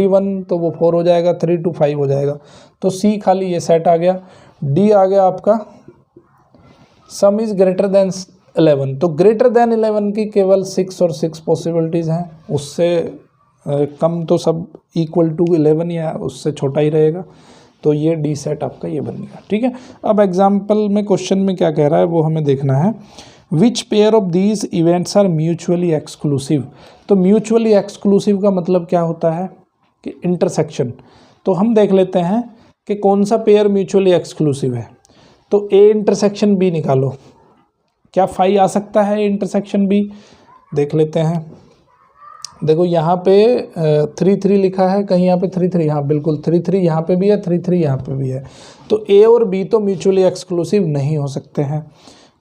1 तो वो 4 हो जाएगा, 3 2 5 हो जाएगा। तो सी खाली ये सेट आ गया। डी आ गया आपका, सम इज़ ग्रेटर देन 11। तो ग्रेटर देन 11 की केवल 6 और 6 पॉसिबिलिटीज़ हैं, उससे कम तो सब इक्वल टू 11 या उससे छोटा ही रहेगा। तो ये डी सेट आपका ये बन गया, ठीक है। अब एग्जाम्पल में क्वेश्चन में क्या कह रहा है वो हमें देखना है। Which pair of these events are mutually exclusive. तो म्यूचुअली एक्सक्लूसिव का मतलब क्या होता है कि इंटरसेक्शन। तो हम देख लेते हैं कि कौन सा पेयर म्यूचुअली एक्सक्लूसिव है। तो ए इंटरसेक्शन बी निकालो। क्या फाई आ सकता है इंटरसेक्शन बी? देख लेते हैं। देखो यहाँ पे 3 3 लिखा है, कहीं यहाँ पे 3 3, हाँ बिल्कुल 3 3 यहाँ पे भी है, 3 3 यहाँ पे भी है। तो ए और बी तो म्यूचुअली एक्सक्लूसिव नहीं हो सकते हैं।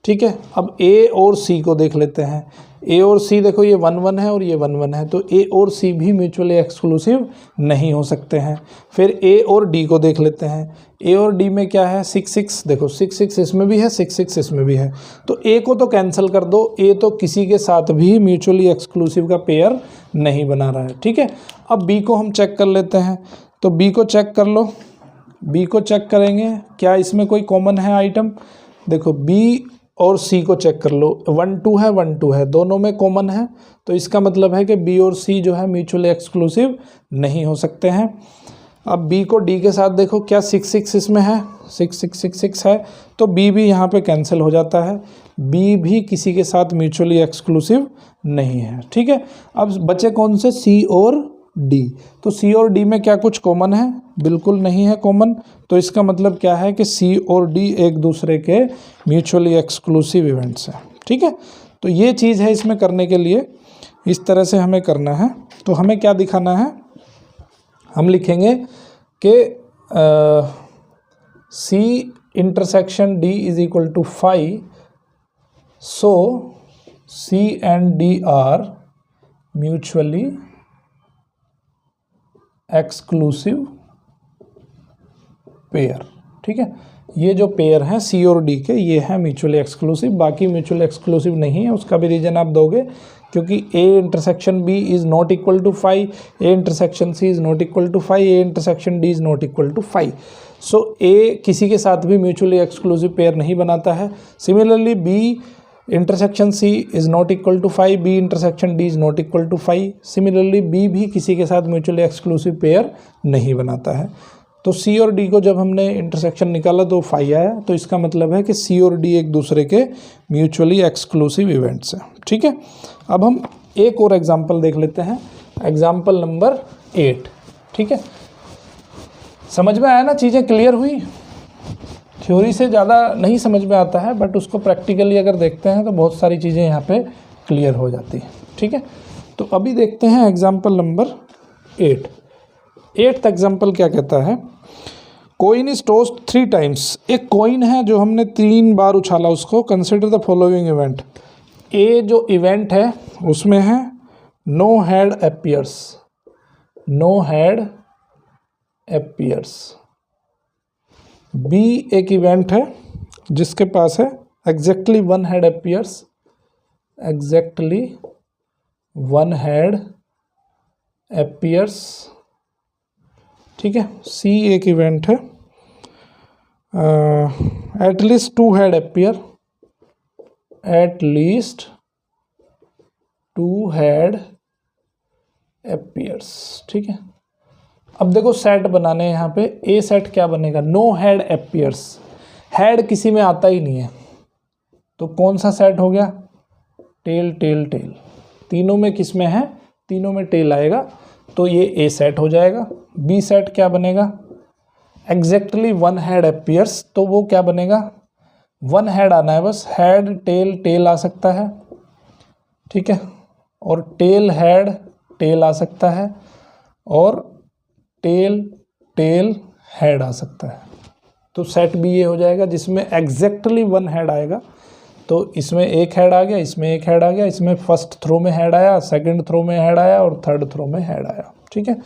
ठीक है, अब ए और सी को देख लेते हैं। ए और सी देखो ये 1 1 है और ये 1 1 है, तो ए और सी भी म्यूचुअली एक्सक्लूसिव नहीं हो सकते हैं। फिर ए और डी को देख लेते हैं। ए और डी में क्या है? 6 6, देखो 6 6 इसमें भी है, 6 6 इसमें भी है। तो ए को तो कैंसिल कर दो, ए तो किसी के साथ भी म्यूचुअली एक्सक्लूसिव का पेयर नहीं बना रहा है। ठीक है, अब बी को हम चेक कर लेते हैं। तो बी को चेक कर लो। बी को चेक करेंगे, क्या इसमें कोई कॉमन है आइटम? देखो बी और सी को चेक कर लो, 1 2 है, 1 2 है, दोनों में कॉमन है। तो इसका मतलब है कि बी और सी जो है म्यूचुअली एक्सक्लूसिव नहीं हो सकते हैं। अब बी को डी के साथ देखो, क्या 6 6 इसमें है? 6 6 6 6 है, तो बी भी यहाँ पे कैंसिल हो जाता है। बी भी किसी के साथ म्यूचुअली एक्सक्लूसिव नहीं है। ठीक है, अब बचे कौन से? सी और डी। तो सी और डी में क्या कुछ कॉमन है? बिल्कुल नहीं है कॉमन। तो इसका मतलब क्या है कि सी और डी एक दूसरे के म्यूचुअली एक्सक्लूसिव इवेंट्स हैं। ठीक है, तो ये चीज़ है इसमें करने के लिए, इस तरह से हमें करना है। तो हमें क्या दिखाना है? हम लिखेंगे कि C intersection D is equal to phi, so C and D are mutually exclusive pair. ठीक है, ये जो पेयर हैं सी और डी के, ये हैं म्यूचुअली एक्सक्लूसिव। बाकी म्यूचुअली एक्सक्लूसिव नहीं है, उसका भी रीजन आप दोगे, क्योंकि A intersection B is not equal to phi, A intersection C is not equal to phi, A intersection D is not equal to phi. So A किसी के साथ भी म्यूचुअली एक्सक्लूसिव पेयर नहीं बनाता है। Similarly B intersection C is not equal to phi, B intersection D is not equal to phi. Similarly B भी किसी के साथ म्यूचुअली एक्सक्लूसिव पेयर नहीं बनाता है। तो सी और डी को जब हमने इंटरसेक्शन निकाला तो फाई आया, तो इसका मतलब है कि सी और डी एक दूसरे के म्यूचुअली एक्सक्लूसिव इवेंट्स हैं। ठीक है, अब हम एक और एग्जांपल देख लेते हैं, एग्जांपल नंबर 8। ठीक है, समझ में आया ना? चीज़ें क्लियर हुई? थ्योरी से ज़्यादा नहीं समझ में आता है, बट उसको प्रैक्टिकली अगर देखते हैं तो बहुत सारी चीज़ें यहाँ पे क्लियर हो जाती हैं। ठीक है, तो अभी देखते हैं एग्जांपल नंबर 8। 8th एग्जांपल क्या कहता है? Coin is tossed 3 times. एक कोइन है जो हमने 3 बार उछाला उसको। Consider the following event. A जो इवेंट है उसमें है no head appears, no head appears. B एक इवेंट है जिसके पास है exactly 1 head appears, exactly 1 head appears. ठीक है, सी एक इवेंट है at least 2 head appear, at least 2 head appears. ठीक है, अब देखो सेट बनाने हैं यहाँ पे। ए सेट क्या बनेगा? नो हेड अपीयर्स, हेड किसी में आता ही नहीं है, तो कौन सा सेट हो गया? Tail tail tail. तीनों में किस में है? तीनों में टेल आएगा, तो ये ए सेट हो जाएगा। बी सेट क्या बनेगा? एग्जैक्टली 1 हेड अपीयर्स, तो वो क्या बनेगा? 1 हेड आना है बस, हेड टेल टेल आ सकता है। ठीक है, और टेल हेड टेल आ सकता है, और टेल टेल हेड आ सकता है। तो सेट भी ये हो जाएगा जिसमें एग्जैक्टली 1 हेड आएगा। तो इसमें एक हेड आ गया, इसमें एक हेड आ गया, इसमें फर्स्ट थ्रो में हेड आया, सेकंड थ्रो में हेड आया, और थर्ड थ्रो में हेड आया। ठीक है,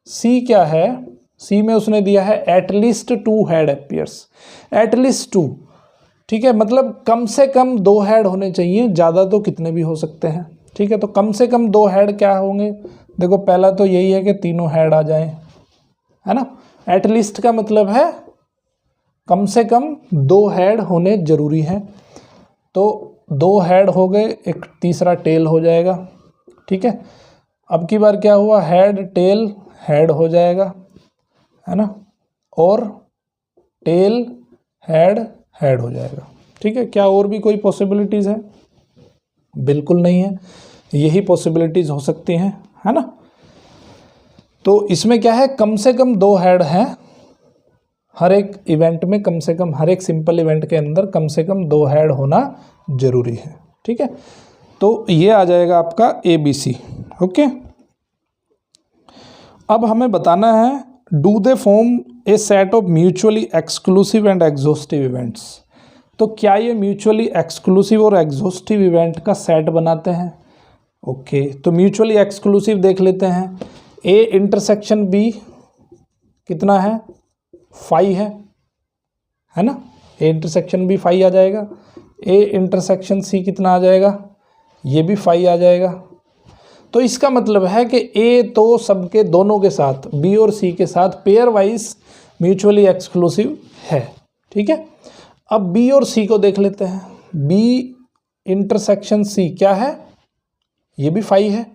सी क्या है? सी में उसने दिया है एटलीस्ट 2 हेड अपीयर्स, एटलीस्ट 2। ठीक है, मतलब कम से कम 2 हेड होने चाहिए, ज़्यादा तो कितने भी हो सकते हैं। ठीक है, तो कम से कम 2 हेड क्या होंगे? देखो पहला तो यही है कि तीनों हेड आ जाएं, है ना। एटलीस्ट का मतलब है कम से कम 2 हेड होने जरूरी हैं। तो 2 हेड हो गए, एक तीसरा टेल हो जाएगा। ठीक है, अब की बार क्या हुआ? हेड टेल हेड हो जाएगा, है ना, और टेल हेड हेड हो जाएगा। ठीक है, क्या और भी कोई पॉसिबिलिटीज़ है? बिल्कुल नहीं है, यही पॉसिबिलिटीज़ हो सकती हैं, है ना। तो इसमें क्या है? कम से कम 2 हेड हैं, हर एक इवेंट में कम से कम, हर एक सिंपल इवेंट के अंदर कम से कम 2 हेड होना जरूरी है। ठीक है, तो ये आ जाएगा आपका ABC। ओके, अब हमें बताना है do they form A set of mutually exclusive and exhaustive events. तो क्या ये म्यूचुअली एक्सक्लूसिव और एग्जॉस्टिव इवेंट का सेट बनाते हैं? ओके, तो म्यूचुअली एक्सक्लूसिव देख लेते हैं। A इंटरसेक्शन B कितना है? 5 है ना। A इंटरसेक्शन B 5 आ जाएगा। A इंटरसेक्शन C कितना आ जाएगा? ये भी 5 आ जाएगा। तो इसका मतलब है कि A तो सबके दोनों के साथ, B और C के साथ पेयर वाइज म्यूचुअली एक्सक्लूसिव है। ठीक है, अब B और C को देख लेते हैं। B इंटरसेक्शन C क्या है? ये भी 5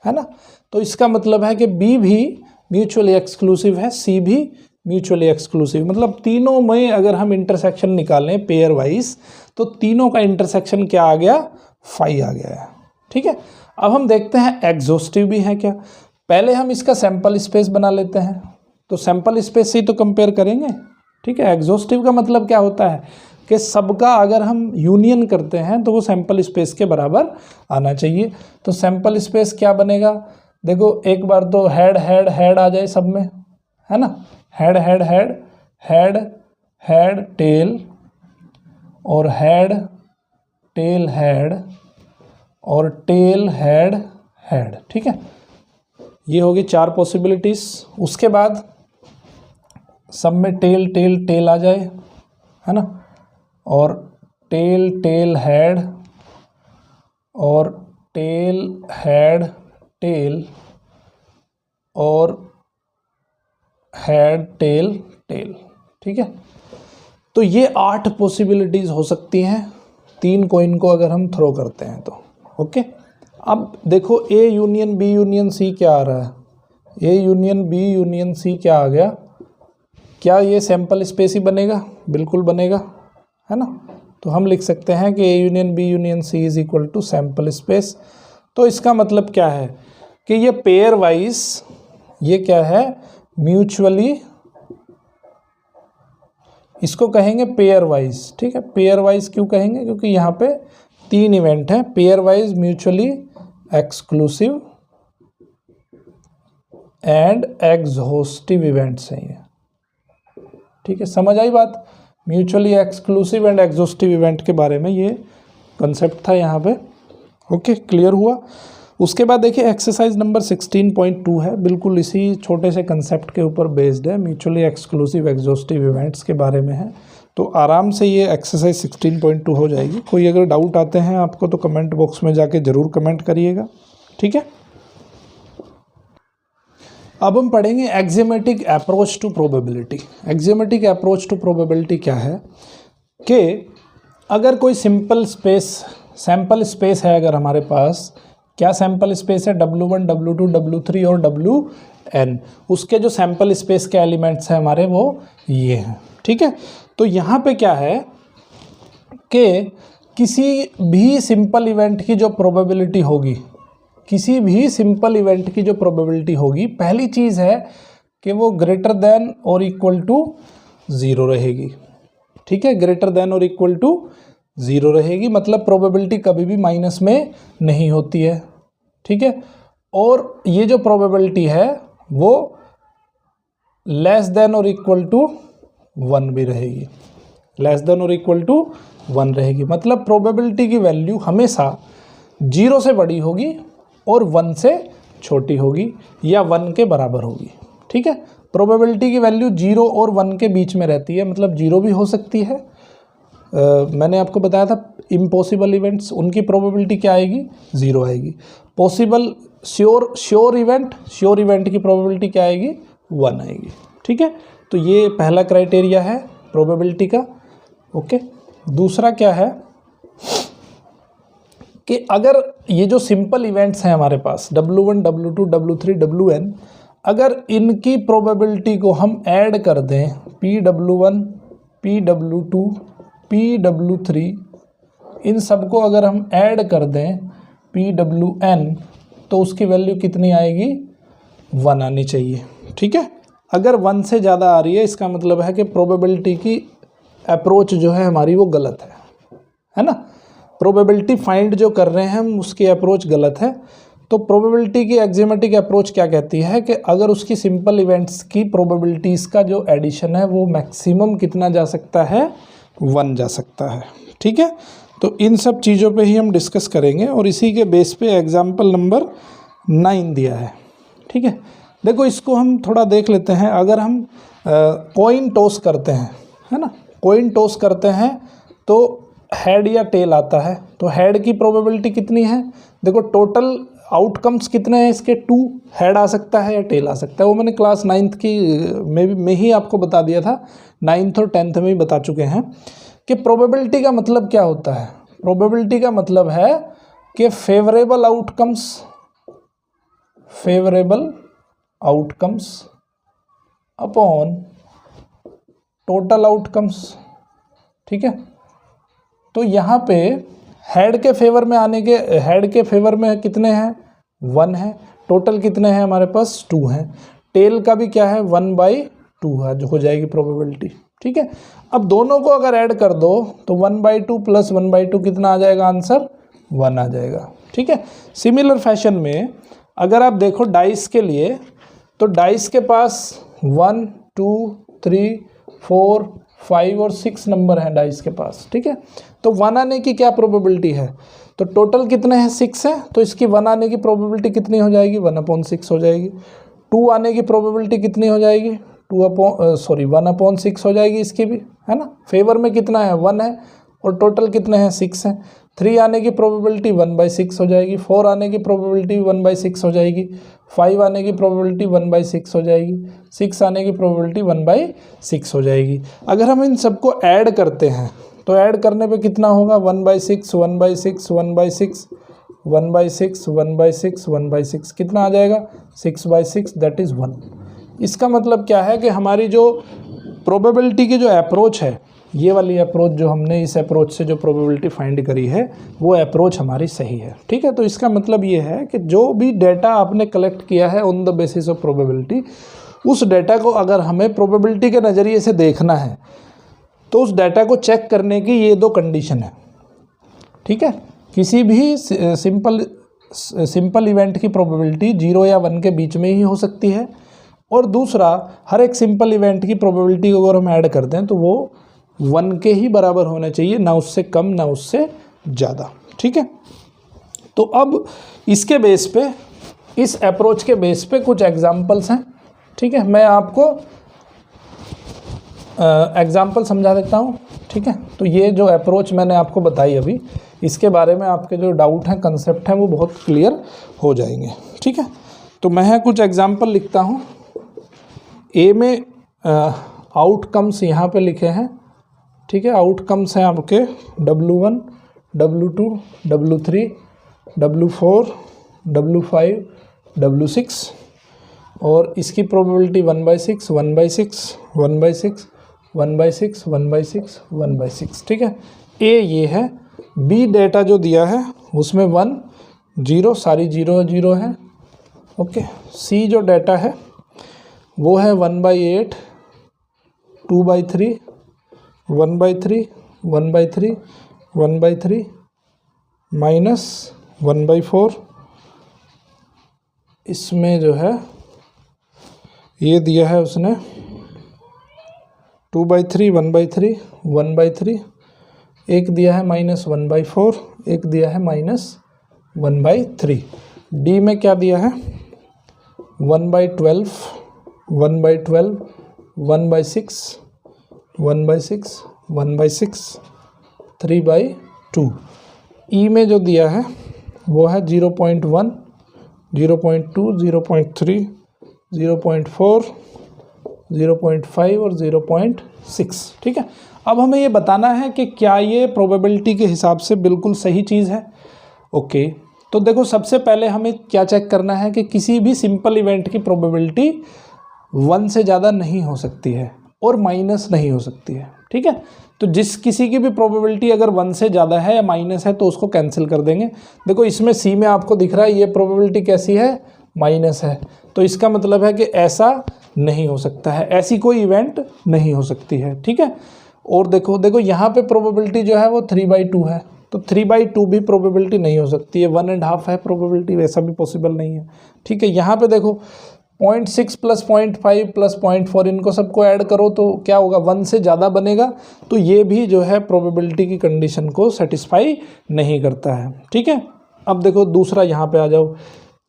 है ना। तो इसका मतलब है कि B भी म्यूचुअली एक्सक्लूसिव है, C भी म्यूचुअली एक्सक्लूसिव। मतलब तीनों में अगर हम इंटरसेक्शन निकालें पेयर वाइज तो तीनों का इंटरसेक्शन क्या आ गया? 5 आ गया है। ठीक है, अब हम देखते हैं एग्जॉस्टिव भी है क्या। पहले हम इसका सैंपल स्पेस बना लेते हैं, तो सैंपल स्पेस से तो कंपेयर करेंगे। ठीक है, एग्जॉस्टिव का मतलब क्या होता है कि सबका अगर हम यूनियन करते हैं तो वो सैंपल स्पेस के बराबर आना चाहिए। तो सैंपल स्पेस क्या बनेगा? देखो, एक बार तो हेड हेड हेड आ जाए सब में, है ना। Head head head head head tail और हेड टेल हेड और टेल हेड हेड। ठीक है, ये होगी 4 पॉसिबिलिटीज। उसके बाद सब में टेल टेल टेल आ जाए, है ना, और टेल टेल हेड और टेल हेड टेल और हेड टेल टेल। ठीक है, तो ये 8 पॉसिबिलिटीज़ हो सकती हैं 3 कॉइन को अगर हम थ्रो करते हैं तो। ओके, अब देखो A union B union C क्या आ रहा है? A union B union C क्या आ गया? क्या ये सैंपल स्पेस ही बनेगा? बिल्कुल बनेगा, है ना। तो हम लिख सकते हैं कि A union B union C is equal to sample space. तो इसका मतलब क्या है कि ये पेयर वाइज, ये क्या है? म्यूचुअली, इसको कहेंगे पेयर वाइज। ठीक है, पेयर वाइज क्यों कहेंगे? क्योंकि यहाँ पे 3 इवेंट हैं। Pair wise mutually exclusive and exhaustive events हैं ये। ठीक है, समझ आई बात? Mutually exclusive and exhaustive event के बारे में ये कंसेप्ट था यहाँ पे। ओके, क्लियर हुआ। उसके बाद देखिए एक्सरसाइज नंबर 16.2 है, बिल्कुल इसी छोटे से कंसेप्ट के ऊपर बेस्ड है, म्यूचुअली एक्सक्लूसिव एग्जॉस्टिव इवेंट्स के बारे में है। तो आराम से ये एक्सरसाइज 16.2 हो जाएगी। कोई अगर डाउट आते हैं आपको तो कमेंट बॉक्स में जाके ज़रूर कमेंट करिएगा। ठीक है, अब हम पढ़ेंगे axiomatic approach to probability. Axiomatic approach to probability क्या है कि अगर कोई सैंपल स्पेस है, अगर हमारे पास क्या सैंपल स्पेस है? W1 W2 W3 और Wn। उसके जो सैंपल स्पेस के एलिमेंट्स हैं हमारे वो ये हैं। ठीक है, तो यहाँ पे क्या है कि किसी भी सिंपल इवेंट की जो प्रोबेबिलिटी होगी, किसी भी सिंपल इवेंट की जो प्रोबेबिलिटी होगी, पहली चीज़ है कि वो ग्रेटर देन और इक्वल टू 0 रहेगी। ठीक है, ग्रेटर देन और इक्वल टू 0 रहेगी, मतलब प्रोबेबिलिटी कभी भी माइनस में नहीं होती है। ठीक है, और ये जो प्रोबेबिलिटी है वो लेस देन और इक्वल टू 1 भी रहेगी, लेस देन और इक्वल टू 1 रहेगी। मतलब प्रोबेबिलिटी की वैल्यू हमेशा 0 से बड़ी होगी और 1 से छोटी होगी या 1 के बराबर होगी। ठीक है, प्रोबेबिलिटी की वैल्यू 0 और 1 के बीच में रहती है, मतलब 0 भी हो सकती है। मैंने आपको बताया था इम्पॉसिबल इवेंट्स, उनकी प्रोबेबिलिटी क्या आएगी? 0 आएगी। पॉसिबल श्योर इवेंट की प्रोबेबिलिटी क्या आएगी? 1 आएगी। ठीक है, तो ये पहला क्राइटेरिया है प्रोबेबिलिटी का। ओके, दूसरा क्या है कि अगर ये जो सिंपल इवेंट्स हैं हमारे पास W1 W2 W3 Wn, अगर इनकी प्रोबेबिलिटी को हम ऐड कर दें, Pw1 Pw2 Pw3, इन सबको अगर हम ऐड कर दें Pwn, तो उसकी वैल्यू कितनी आएगी? 1 आनी चाहिए। ठीक है, अगर 1 से ज़्यादा आ रही है इसका मतलब है कि प्रोबेबिलिटी की अप्रोच जो है हमारी वो गलत है ना। प्रोबेबिलिटी फाइंड जो कर रहे हैं हम उसकी अप्रोच गलत है। तो प्रोबेबिलिटी की एक्सियोमेटिक अप्रोच क्या कहती है कि अगर उसकी सिंपल इवेंट्स की प्रोबेबिलिटीज़ का जो एडिशन है वो मैक्सिमम कितना जा सकता है, 1 जा सकता है। ठीक है, तो इन सब चीज़ों पे ही हम डिस्कस करेंगे और इसी के बेस पे एग्जाम्पल नंबर 9 दिया है। ठीक है, देखो इसको हम थोड़ा देख लेते हैं। अगर हम कॉइन टॉस करते हैं, है ना, कॉइन टॉस करते हैं तो हेड या टेल आता है। तो हेड की प्रोबेबिलिटी कितनी है, देखो टोटल आउटकम्स कितने हैं इसके, 2। हेड आ सकता है या टेल आ सकता है, वो मैंने क्लास 9th की में ही आपको बता दिया था, 9th और 10th में ही बता चुके हैं कि प्रोबेबिलिटी का मतलब क्या होता है। प्रोबेबिलिटी का मतलब है कि favourable outcomes upon total outcomes. ठीक है, तो यहाँ पे हेड के फेवर में कितने हैं, 1 है। टोटल कितने हैं हमारे पास, 2 हैं। टेल का भी क्या है, 1/2 है, जो हो जाएगी प्रोबेबिलिटी। ठीक है, अब दोनों को अगर ऐड कर दो तो 1/2 + 1/2 कितना आ जाएगा, आंसर 1 आ जाएगा। ठीक है, सिमिलर फैशन में अगर आप देखो डाइस के लिए, तो डाइस के पास 1, 2, 3, 4, 5 और 6 नंबर हैं डाइस के पास। ठीक है, तो 1 आने की क्या प्रोबेबिलिटी है, तो टोटल कितने हैं, 6 है, तो इसकी 1 आने की प्रोबेबिलिटी कितनी हो जाएगी, 1/6 हो जाएगी। 2 आने की प्रोबेबिलिटी कितनी हो जाएगी, 1/6 हो जाएगी इसकी भी, है ना। फेवर में कितना है, 1 है और टोटल कितने हैं, 6 हैं। 3 आने की प्रोबेबिलिटी 1/6 हो जाएगी। 4 आने की प्रोबेबिलिटी 1/6 हो जाएगी। 5 आने की प्रोबेबिलिटी 1/6 हो जाएगी। 6 आने की प्रोबेबिलिटी 1/6 हो जाएगी। अगर हम इन सबको ऐड करते हैं तो ऐड करने पे कितना होगा, 1/6 1/6 1/6 1/6 1/6 1/6 कितना आ जाएगा, 6/6 दैट इज़ 1। इसका मतलब क्या है कि हमारी जो प्रोबेबिलिटी की जो अप्रोच है, ये वाली अप्रोच जो हमने इस अप्रोच से जो प्रोबेबिलिटी फाइंड करी है वो अप्रोच हमारी सही है। ठीक है, तो इसका मतलब ये है कि जो भी डेटा आपने कलेक्ट किया है on the basis of probability, उस डेटा को अगर हमें प्रोबेबिलिटी के नज़रिए से देखना है तो उस डेटा को चेक करने की ये 2 कंडीशन है। ठीक है, किसी भी सिंपल इवेंट की प्रोबेबिलिटी 0 या 1 के बीच में ही हो सकती है, और दूसरा हर एक सिंपल इवेंट की प्रोबेबिलिटी को अगर हम ऐड करते हैं तो वो 1 के ही बराबर होने चाहिए, ना उससे कम ना उससे ज़्यादा। ठीक है, तो अब इसके बेस पे, इस अप्रोच के बेस पे कुछ एग्जांपल्स हैं। ठीक है, मैं आपको एग्जांपल समझा देता हूँ। ठीक है, तो ये जो अप्रोच मैंने आपको बताई अभी, इसके बारे में आपके जो डाउट हैं, कंसेप्ट हैं, वो बहुत क्लियर हो जाएंगे। ठीक है, तो मैं कुछ एग्जांपल लिखता हूँ। ए में आउटकम्स यहाँ पे लिखे हैं। ठीक है, आउटकम्स हैं आपके W1 W2 W3 W4 W5 W6 और इसकी प्रोबेबिलिटी 1/6 1/6 1/6 1/6 1/6 1/6। ठीक है, ए ये है। बी डेटा जो दिया है उसमें 1 0 सारी 0 0 है। ओके, सी जो डेटा है वो है 1/8 2/3 1/3 1/3 1/3 -1/4। इसमें जो है ये दिया है उसने 2/3 1/3 1/3, एक दिया है -1/4, एक दिया है -1/3। डी में क्या दिया है 1/12 1/12 1/6 1/6 1/6 3/2। ई में जो दिया है वो है 0.1 0.2 0.3 0.4 0.5 और 0.6। ठीक है, अब हमें ये बताना है कि क्या ये प्रोबेबिलिटी के हिसाब से बिल्कुल सही चीज़ है। ओके, तो देखो सबसे पहले हमें क्या चेक करना है कि किसी भी सिंपल इवेंट की प्रोबेबिलिटी 1 से ज़्यादा नहीं हो सकती है और माइनस नहीं हो सकती है। ठीक है, तो जिस किसी की भी प्रोबेबिलिटी अगर 1 से ज़्यादा है या माइनस है तो उसको कैंसिल कर देंगे। देखो इसमें सी में आपको दिख रहा है ये प्रोबेबिलिटी कैसी है, माइनस है, तो इसका मतलब है कि ऐसा नहीं हो सकता है, ऐसी कोई इवेंट नहीं हो सकती है। ठीक है, और देखो यहाँ पे प्रोबेबिलिटी जो है वो 3/2 है, तो 3/2 भी प्रोबेबिलिटी नहीं हो सकती है, 1.5 है प्रोबेबिलिटी, वैसा भी पॉसिबल नहीं है। ठीक है, यहाँ पे देखो 0.6 प्लस 0.5 प्लस 0.4 इनको सबको ऐड करो तो क्या होगा, 1 से ज़्यादा बनेगा, तो ये भी जो है प्रोबेबिलिटी की कंडीशन को सेटिस्फाई नहीं करता है। ठीक है, अब देखो दूसरा यहाँ पे आ जाओ,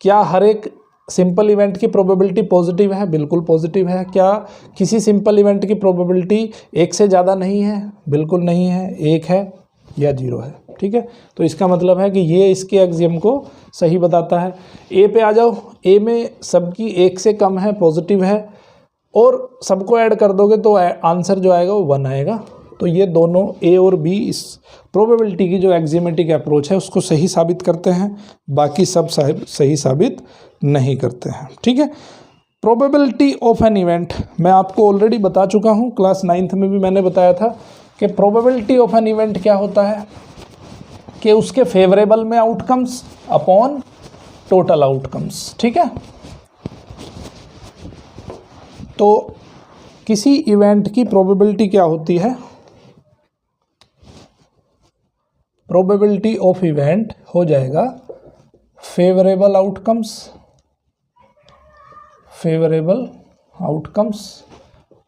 क्या हर एक सिंपल इवेंट की प्रोबेबिलिटी पॉजिटिव है? बिल्कुल पॉजिटिव है। क्या किसी सिंपल इवेंट की प्रोबेबिलिटी 1 से ज़्यादा नहीं है? बिल्कुल नहीं है, 1 है या 0 है। ठीक है, तो इसका मतलब है कि ये इसके एक्सियम को सही बताता है। ए पे आ जाओ, ए में सबकी 1 से कम है, पॉजिटिव है, और सबको ऐड कर दोगे तो आंसर जो आएगा वो 1 आएगा। तो ये दोनों ए और बी इस प्रोबेबिलिटी की जो एक्सियोमेटिक अप्रोच है उसको सही साबित करते हैं, बाकी सब सही साबित नहीं करते हैं। ठीक है, प्रोबेबिलिटी ऑफ एन इवेंट मैं आपको ऑलरेडी बता चुका हूँ, क्लास 9th में भी मैंने बताया था कि प्रोबेबिलिटी ऑफ एन इवेंट क्या होता है कि उसके फेवरेबल में आउटकम्स अपॉन टोटल आउटकम्स। ठीक है, तो किसी इवेंट की प्रोबेबिलिटी क्या होती है? प्रोबेबिलिटी ऑफ इवेंट हो जाएगा favourable outcomes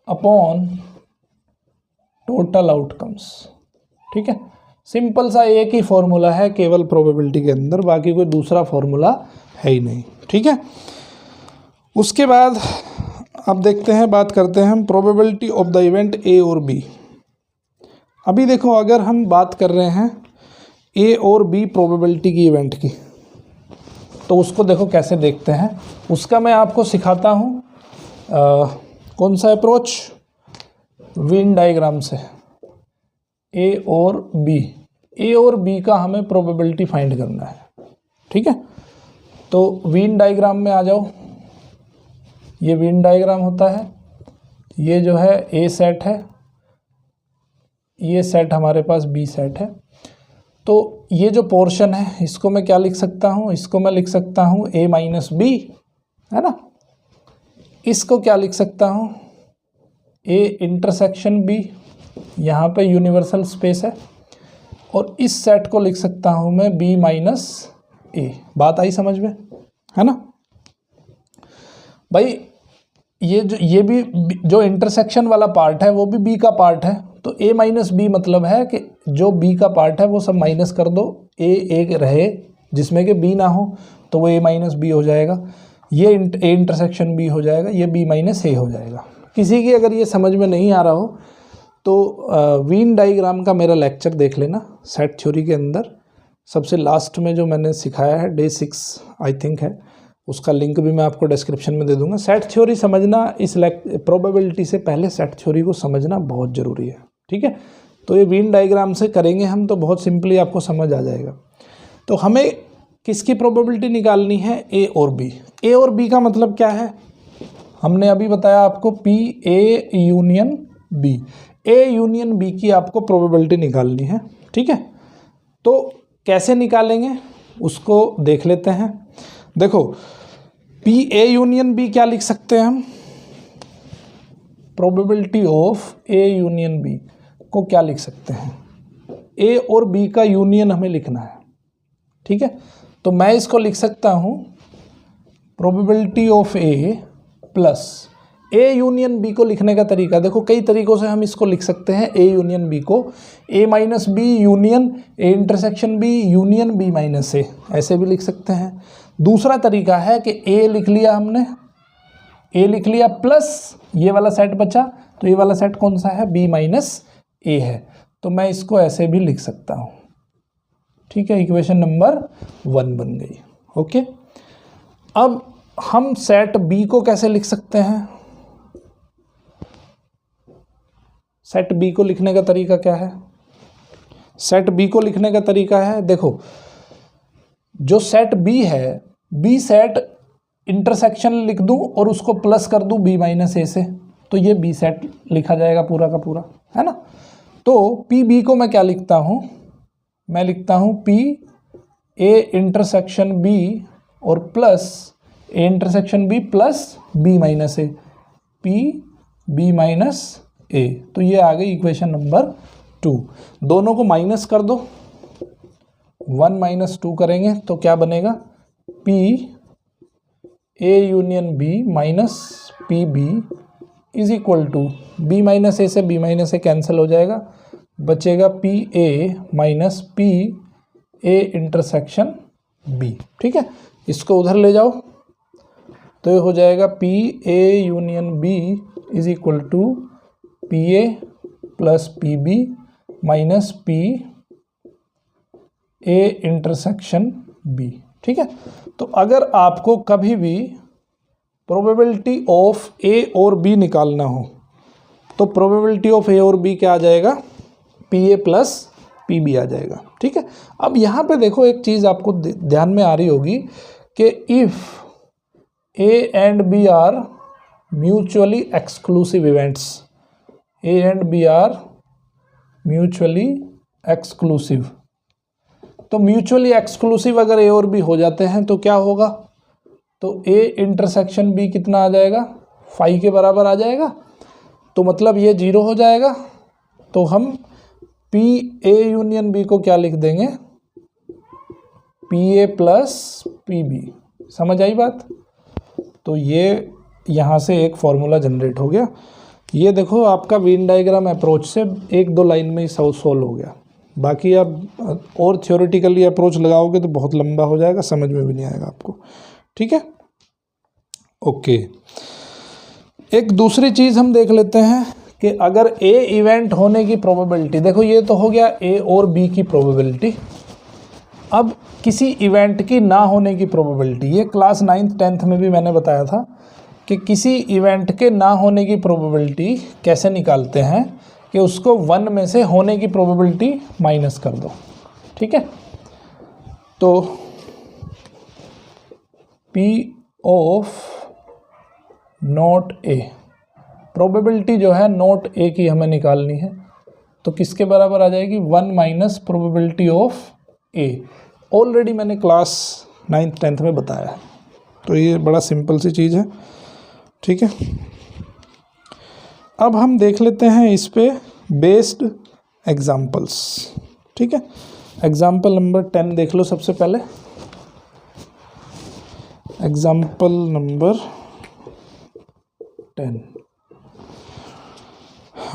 upon total outcomes. ठीक है, सिंपल सा एक ही फॉर्मूला है केवल प्रोबेबिलिटी के अंदर, बाकी कोई दूसरा फॉर्मूला है ही नहीं। ठीक है, उसके बाद अब देखते हैं, बात करते हैं हम probability of the event A और बी। अभी देखो, अगर हम बात कर रहे हैं ए और बी प्रोबेबिलिटी की इवेंट की, तो उसको देखो कैसे देखते हैं, उसका मैं आपको सिखाता हूँ। कौन सा अप्रोच? वेन डायग्राम से। ए और बी का हमें प्रोबेबिलिटी फाइंड करना है। ठीक है, तो वेन डायग्राम में आ जाओ, ये वेन डायग्राम होता है, ये जो है ए सेट है, ये सेट हमारे पास बी सेट है। तो ये जो पोर्शन है इसको मैं क्या लिख सकता हूँ? इसको मैं लिख सकता हूँ a माइनस बी, है ना। इसको क्या लिख सकता हूँ? a इंटरसेक्शन b, यहाँ पे यूनिवर्सल स्पेस है, और इस सेट को लिख सकता हूँ मैं b माइनस ए। बात आई समझ में, है ना भाई। ये भी जो इंटरसेक्शन वाला पार्ट है वो भी b का पार्ट है, तो a माइनस बी मतलब है कि जो b का पार्ट है वो सब माइनस कर दो, a एक रहे जिसमें कि b ना हो, तो वो a माइनस बी हो जाएगा, ये a इंटरसेक्शन b हो जाएगा, ये b माइनस ए हो जाएगा। किसी की अगर ये समझ में नहीं आ रहा हो तो वेन डायग्राम का मेरा लेक्चर देख लेना सेट थ्योरी के अंदर, सबसे लास्ट में जो मैंने सिखाया है डे 6 आई थिंक है, उसका लिंक भी मैं आपको डिस्क्रिप्शन में दे दूंगा। सेट थ्योरी समझना, इस प्रोबेबिलिटी से पहले सेट थ्योरी को समझना बहुत ज़रूरी है। ठीक है, तो ये वेन डायग्राम से करेंगे हम तो बहुत सिंपली आपको समझ आ जाएगा। तो हमें किसकी प्रोबेबिलिटी निकालनी है? ए और बी। ए और बी का मतलब क्या है? हमने अभी बताया आपको P A union B. A union B की आपको प्रोबेबिलिटी निकालनी है। ठीक है, तो कैसे निकालेंगे उसको देख लेते हैं। देखो, पी ए यूनियन बी क्या लिख सकते हैं हम? Probability of A union B को क्या लिख सकते हैं? ए और बी का यूनियन हमें लिखना है। ठीक है, तो मैं इसको लिख सकता हूँ probability of A plus A union B को लिखने का तरीका देखो, कई तरीकों से हम इसको लिख सकते हैं। ए यूनियन बी को A minus B union A intersection B union B minus A, ऐसे भी लिख सकते हैं। दूसरा तरीका है कि ए लिख लिया हमने, ए लिख लिया प्लस ये वाला सेट बचा, तो ये वाला सेट कौन सा है? बी माइनस ए है, तो मैं इसको ऐसे भी लिख सकता हूँ। ठीक है, इक्वेशन नंबर 1 बन गई। ओके, अब हम सेट बी को कैसे लिख सकते हैं? सेट बी को लिखने का तरीका क्या है? सेट बी को लिखने का तरीका है, देखो जो सेट बी है, बी सेट इंटरसेक्शन लिख दूं और उसको प्लस कर दूं बी माइनस ए से, तो ये बी सेट लिखा जाएगा पूरा का पूरा, है ना। तो पी बी को मैं क्या लिखता हूँ? मैं लिखता हूँ पी ए इंटरसेक्शन बी और plus A intersection B plus B minus A, P B minus A. तो ये आ गई इक्वेशन नंबर 2। दोनों को माइनस कर दो, 1 माइनस 2 करेंगे तो क्या बनेगा, P A union B minus P B is equal to, B minus A से बी माइनस ए कैंसिल हो जाएगा, बचेगा P A minus P A intersection B. ठीक है, इसको उधर ले जाओ तो ये हो जाएगा P A union B is equal to P A plus P B minus P A intersection B. ठीक है, तो अगर आपको कभी भी प्रोबेबिलिटी ऑफ ए और बी निकालना हो तो प्रोबेबिलिटी ऑफ ए और बी क्या आ जाएगा, P A plus P B आ जाएगा। ठीक है, अब यहाँ पे देखो एक चीज़ आपको ध्यान में आ रही होगी कि if A and B are mutually exclusive events, A and B are mutually exclusive, तो म्यूचुअली एक्सक्लूसिव अगर ए और बी हो जाते हैं तो क्या होगा, तो ए इंटरसेक्शन बी कितना आ जाएगा, फाई के बराबर आ जाएगा। तो मतलब ये 0 हो जाएगा। तो हम पी ए यूनियन बी को क्या लिख देंगे, P A plus P B. समझ आई बात। तो ये यहाँ से एक फॉर्मूला जनरेट हो गया। ये देखो आपका वेन डायग्राम अप्रोच से 1-2 लाइन में ही सोल्व हो गया। बाकी आप और थ्योरेटिकली अप्रोच लगाओगे तो बहुत लंबा हो जाएगा, समझ में भी नहीं आएगा आपको। ठीक है, ओके। एक दूसरी चीज़ हम देख लेते हैं कि अगर ए इवेंट होने की प्रोबेबिलिटी, देखो ये तो हो गया ए और बी की प्रोबेबिलिटी। अब किसी इवेंट की ना होने की प्रोबेबिलिटी, ये क्लास 9th 10th में भी मैंने बताया था कि किसी इवेंट के ना होने की प्रोबेबिलिटी कैसे निकालते हैं कि उसको 1 में से होने की प्रोबेबिलिटी माइनस कर दो। ठीक है, तो P of not a, probability जो है नॉट ए की हमें निकालनी है, तो किसके बराबर आ जाएगी, 1 minus probability of A. Already मैंने क्लास 9th 10th में बताया है, तो ये बड़ा सिंपल सी चीज़ है। ठीक है, अब हम देख लेते हैं इस पे बेस्ड एग्जाम्पल्स। ठीक है, एग्जाम्पल नंबर 10 देख लो सबसे पहले। Example number 10,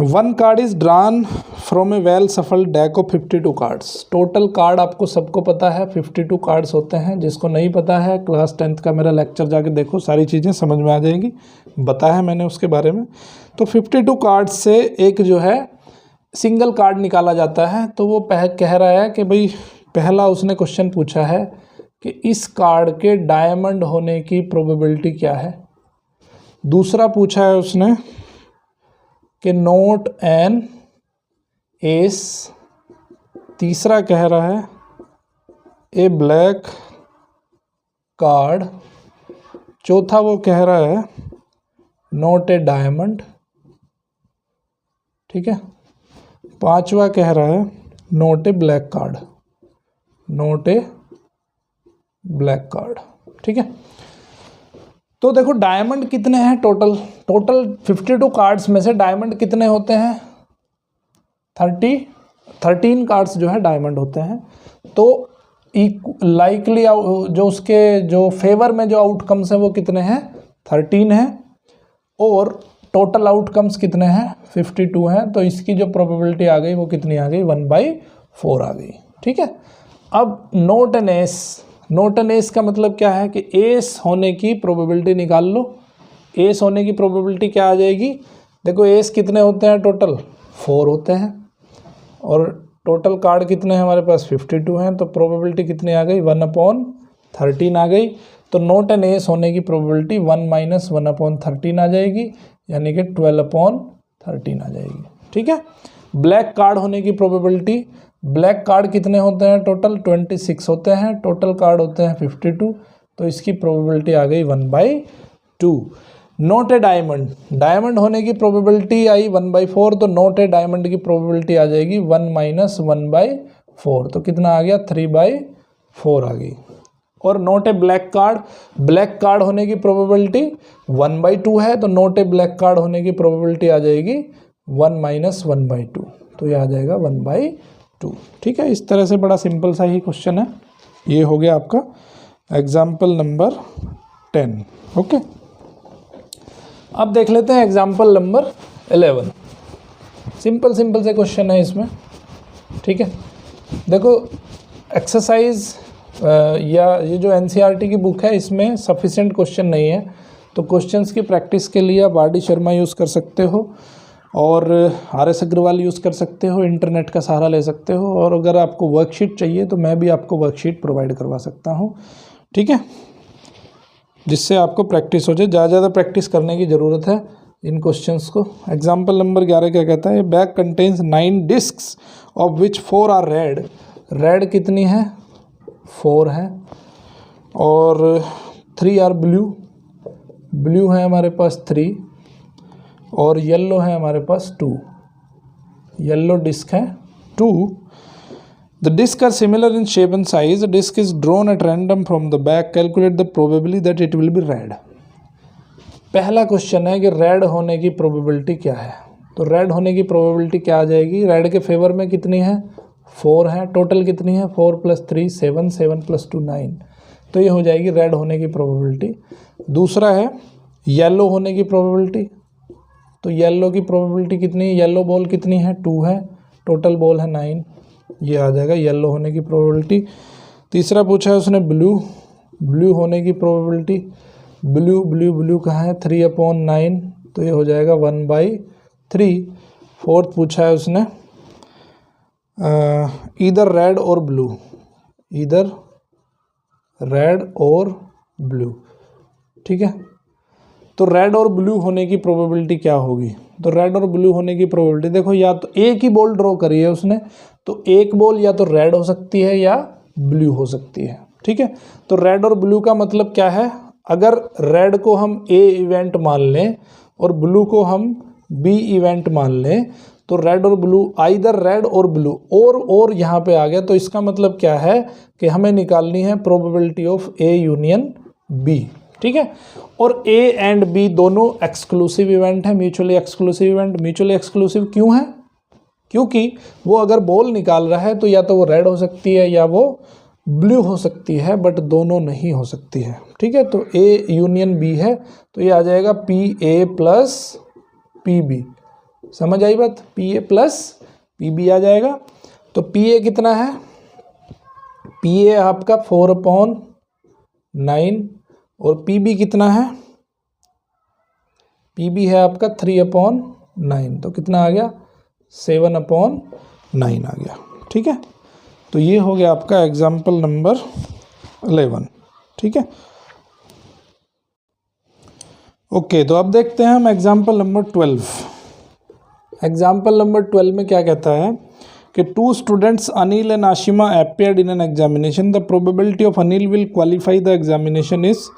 1 card is drawn from A well shuffled deck of 52 cards. Total card आपको सबको पता है 52 कार्ड्स होते हैं। जिसको नहीं पता है क्लास 10th का मेरा लेक्चर जाके देखो, सारी चीज़ें समझ में आ जाएगी, बताया मैंने उसके बारे में। तो 52 कार्ड से एक जो है सिंगल कार्ड निकाला जाता है। तो वो कह रहा है कि भाई पहला उसने क्वेश्चन पूछा है कि इस कार्ड के डायमंड होने की प्रोबेबिलिटी क्या है। दूसरा पूछा है उसने कि नॉट एन एस। तीसरा कह रहा है ए ब्लैक कार्ड। चौथा वो कह रहा है नॉट ए डायमंड। ठीक है, पांचवा कह रहा है not a black card, not a black card. ठीक है, तो देखो डायमंड कितने हैं टोटल 52 कार्ड्स में से डायमंड कितने होते हैं, 13 कार्ड्स जो है डायमंड होते हैं। तो लाइकली जो उसके जो फेवर में जो आउटकम्स हैं वो कितने हैं, 13 हैं, और टोटल आउटकम्स कितने हैं, 52 हैं। तो इसकी जो प्रोबेबिलिटी आ गई वो कितनी आ गई, 1/4 आ गई। ठीक है, अब not an S. Not an S का मतलब क्या है कि एस होने की प्रोबेबिलिटी निकाल लो। एस होने की प्रोबेबिलिटी क्या आ जाएगी, देखो एस कितने होते हैं टोटल, 4 होते हैं, और टोटल कार्ड कितने हैं हमारे पास, 52 हैं। तो प्रोबेबिलिटी कितनी आ गई, 1/13 आ गई। तो नॉट एन एस होने की प्रोबेबिलिटी 1 - 1/13 आ जाएगी, यानी कि 12/13 आ जाएगी। ठीक है, ब्लैक कार्ड होने की प्रोबेबिलिटी, ब्लैक कार्ड कितने होते हैं टोटल, 26 होते हैं, टोटल कार्ड होते हैं 52। तो इसकी प्रोबेबिलिटी आ गई 1/2। नॉट ए डायमंड, डायमंड होने की प्रोबेबिलिटी आई 1/4। तो नॉट ए डायमंड की प्रोबेबिलिटी आ जाएगी 1 - 1/4। तो कितना आ गया, 3/4 आ गई। और नॉट ए ब्लैक कार्ड होने की प्रोबेबिलिटी 1/2 है, तो नॉट ए ब्लैक कार्ड होने की प्रोबेबिलिटी आ जाएगी 1 - 1/2, तो ये आ जाएगा 1/2। ठीक है, इस तरह से बड़ा सिंपल सा ही क्वेश्चन है। ये हो गया आपका एग्जाम्पल नंबर 10। ओके, अब देख लेते हैं एग्जाम्पल नंबर 11। सिंपल से क्वेश्चन है इसमें। ठीक है, देखो एक्सरसाइज या ये जो एनसीईआरटी की बुक है इसमें सफिशिएंट क्वेश्चन नहीं है, तो क्वेश्चंस की प्रैक्टिस के लिए आप आर.डी. शर्मा यूज़ कर सकते हो और आर.एस. अग्रवाल यूज़ कर सकते हो, इंटरनेट का सहारा ले सकते हो, और अगर आपको वर्कशीट चाहिए तो मैं भी आपको वर्कशीट प्रोवाइड करवा सकता हूँ। ठीक है, जिससे आपको प्रैक्टिस हो जाए। ज़्यादा प्रैक्टिस करने की ज़रूरत है इन क्वेश्चंस को। एग्जाम्पल नंबर 11 क्या कहता है, bag contains 9 discs of which 4 are red. Red कितनी है, 4 है, और 3 आर ब्लू है हमारे पास 3, और येलो है हमारे पास 2। येलो डिस्क है 2। The discs are similar in shape and size. The disc is drawn at random from the back. Calculate the probability that it will be red. पहला क्वेश्चन है कि red होने की प्रोबेबिलिटी क्या है। तो रेड होने की प्रोबेबिलिटी क्या आ जाएगी, रेड के फेवर में कितनी है, 4 है, टोटल कितनी है 4 + 3 7, 7 + 2 9, तो ये हो जाएगी रेड होने की प्रोबेबिलिटी। दूसरा है येलो होने की प्रोबेबिलिटी, तो येलो की प्रोबेबिलिटी कितनी है, येलो बॉल कितनी है 2 है, टोटल बॉल है 9, ये आ जाएगा येलो होने की प्रोबेबिलिटी। तीसरा पूछा है उसने ब्लू होने की प्रोबेबिलिटी, ब्लू कहाँ है 3/9, तो ये हो जाएगा 1/3। फोर्थ पूछा है उसने ईदर रेड और ब्लू। ठीक है, तो रेड और ब्लू होने की प्रोबेबिलिटी क्या होगी, तो रेड और ब्लू होने की प्रोबेबिलिटी देखो, या तो एक ही बॉल ड्रॉ करी है उसने, तो एक बॉल या तो रेड हो सकती है या ब्लू हो सकती है। ठीक है, तो रेड और ब्लू का मतलब क्या है, अगर रेड को हम ए इवेंट मान लें और ब्लू को हम बी इवेंट मान लें, तो रेड और ब्लू, आइदर रेड और ब्लू, और यहाँ पे आ गया, तो इसका मतलब क्या है कि हमें निकालनी है probability of A union B. ठीक है, और ए एंड बी दोनों एक्सक्लूसिव इवेंट है, mutually exclusive event. Mutually exclusive क्यों है, क्योंकि वो अगर बॉल निकाल रहा है तो या तो वो रेड हो सकती है या वो ब्लू हो सकती है, बट दोनों नहीं हो सकती है। ठीक है, तो ए यूनियन बी है, तो ये आ जाएगा PA + PB। समझ आई बात, PA + PB आ जाएगा। तो PA कितना है, PA आपका 4/9, और PB कितना है, PB है आपका 3/9, तो कितना आ गया 7/9 आ गया। ठीक है, तो ये हो गया आपका एग्जाम्पल नंबर 11। ठीक है, ओके, तो अब देखते हैं हम एग्जाम्पल नंबर 12। एग्जाम्पल नंबर 12 में क्या कहता है कि 2 students Anil and Ashima appeared in an examination. The probability of Anil will qualify the examination is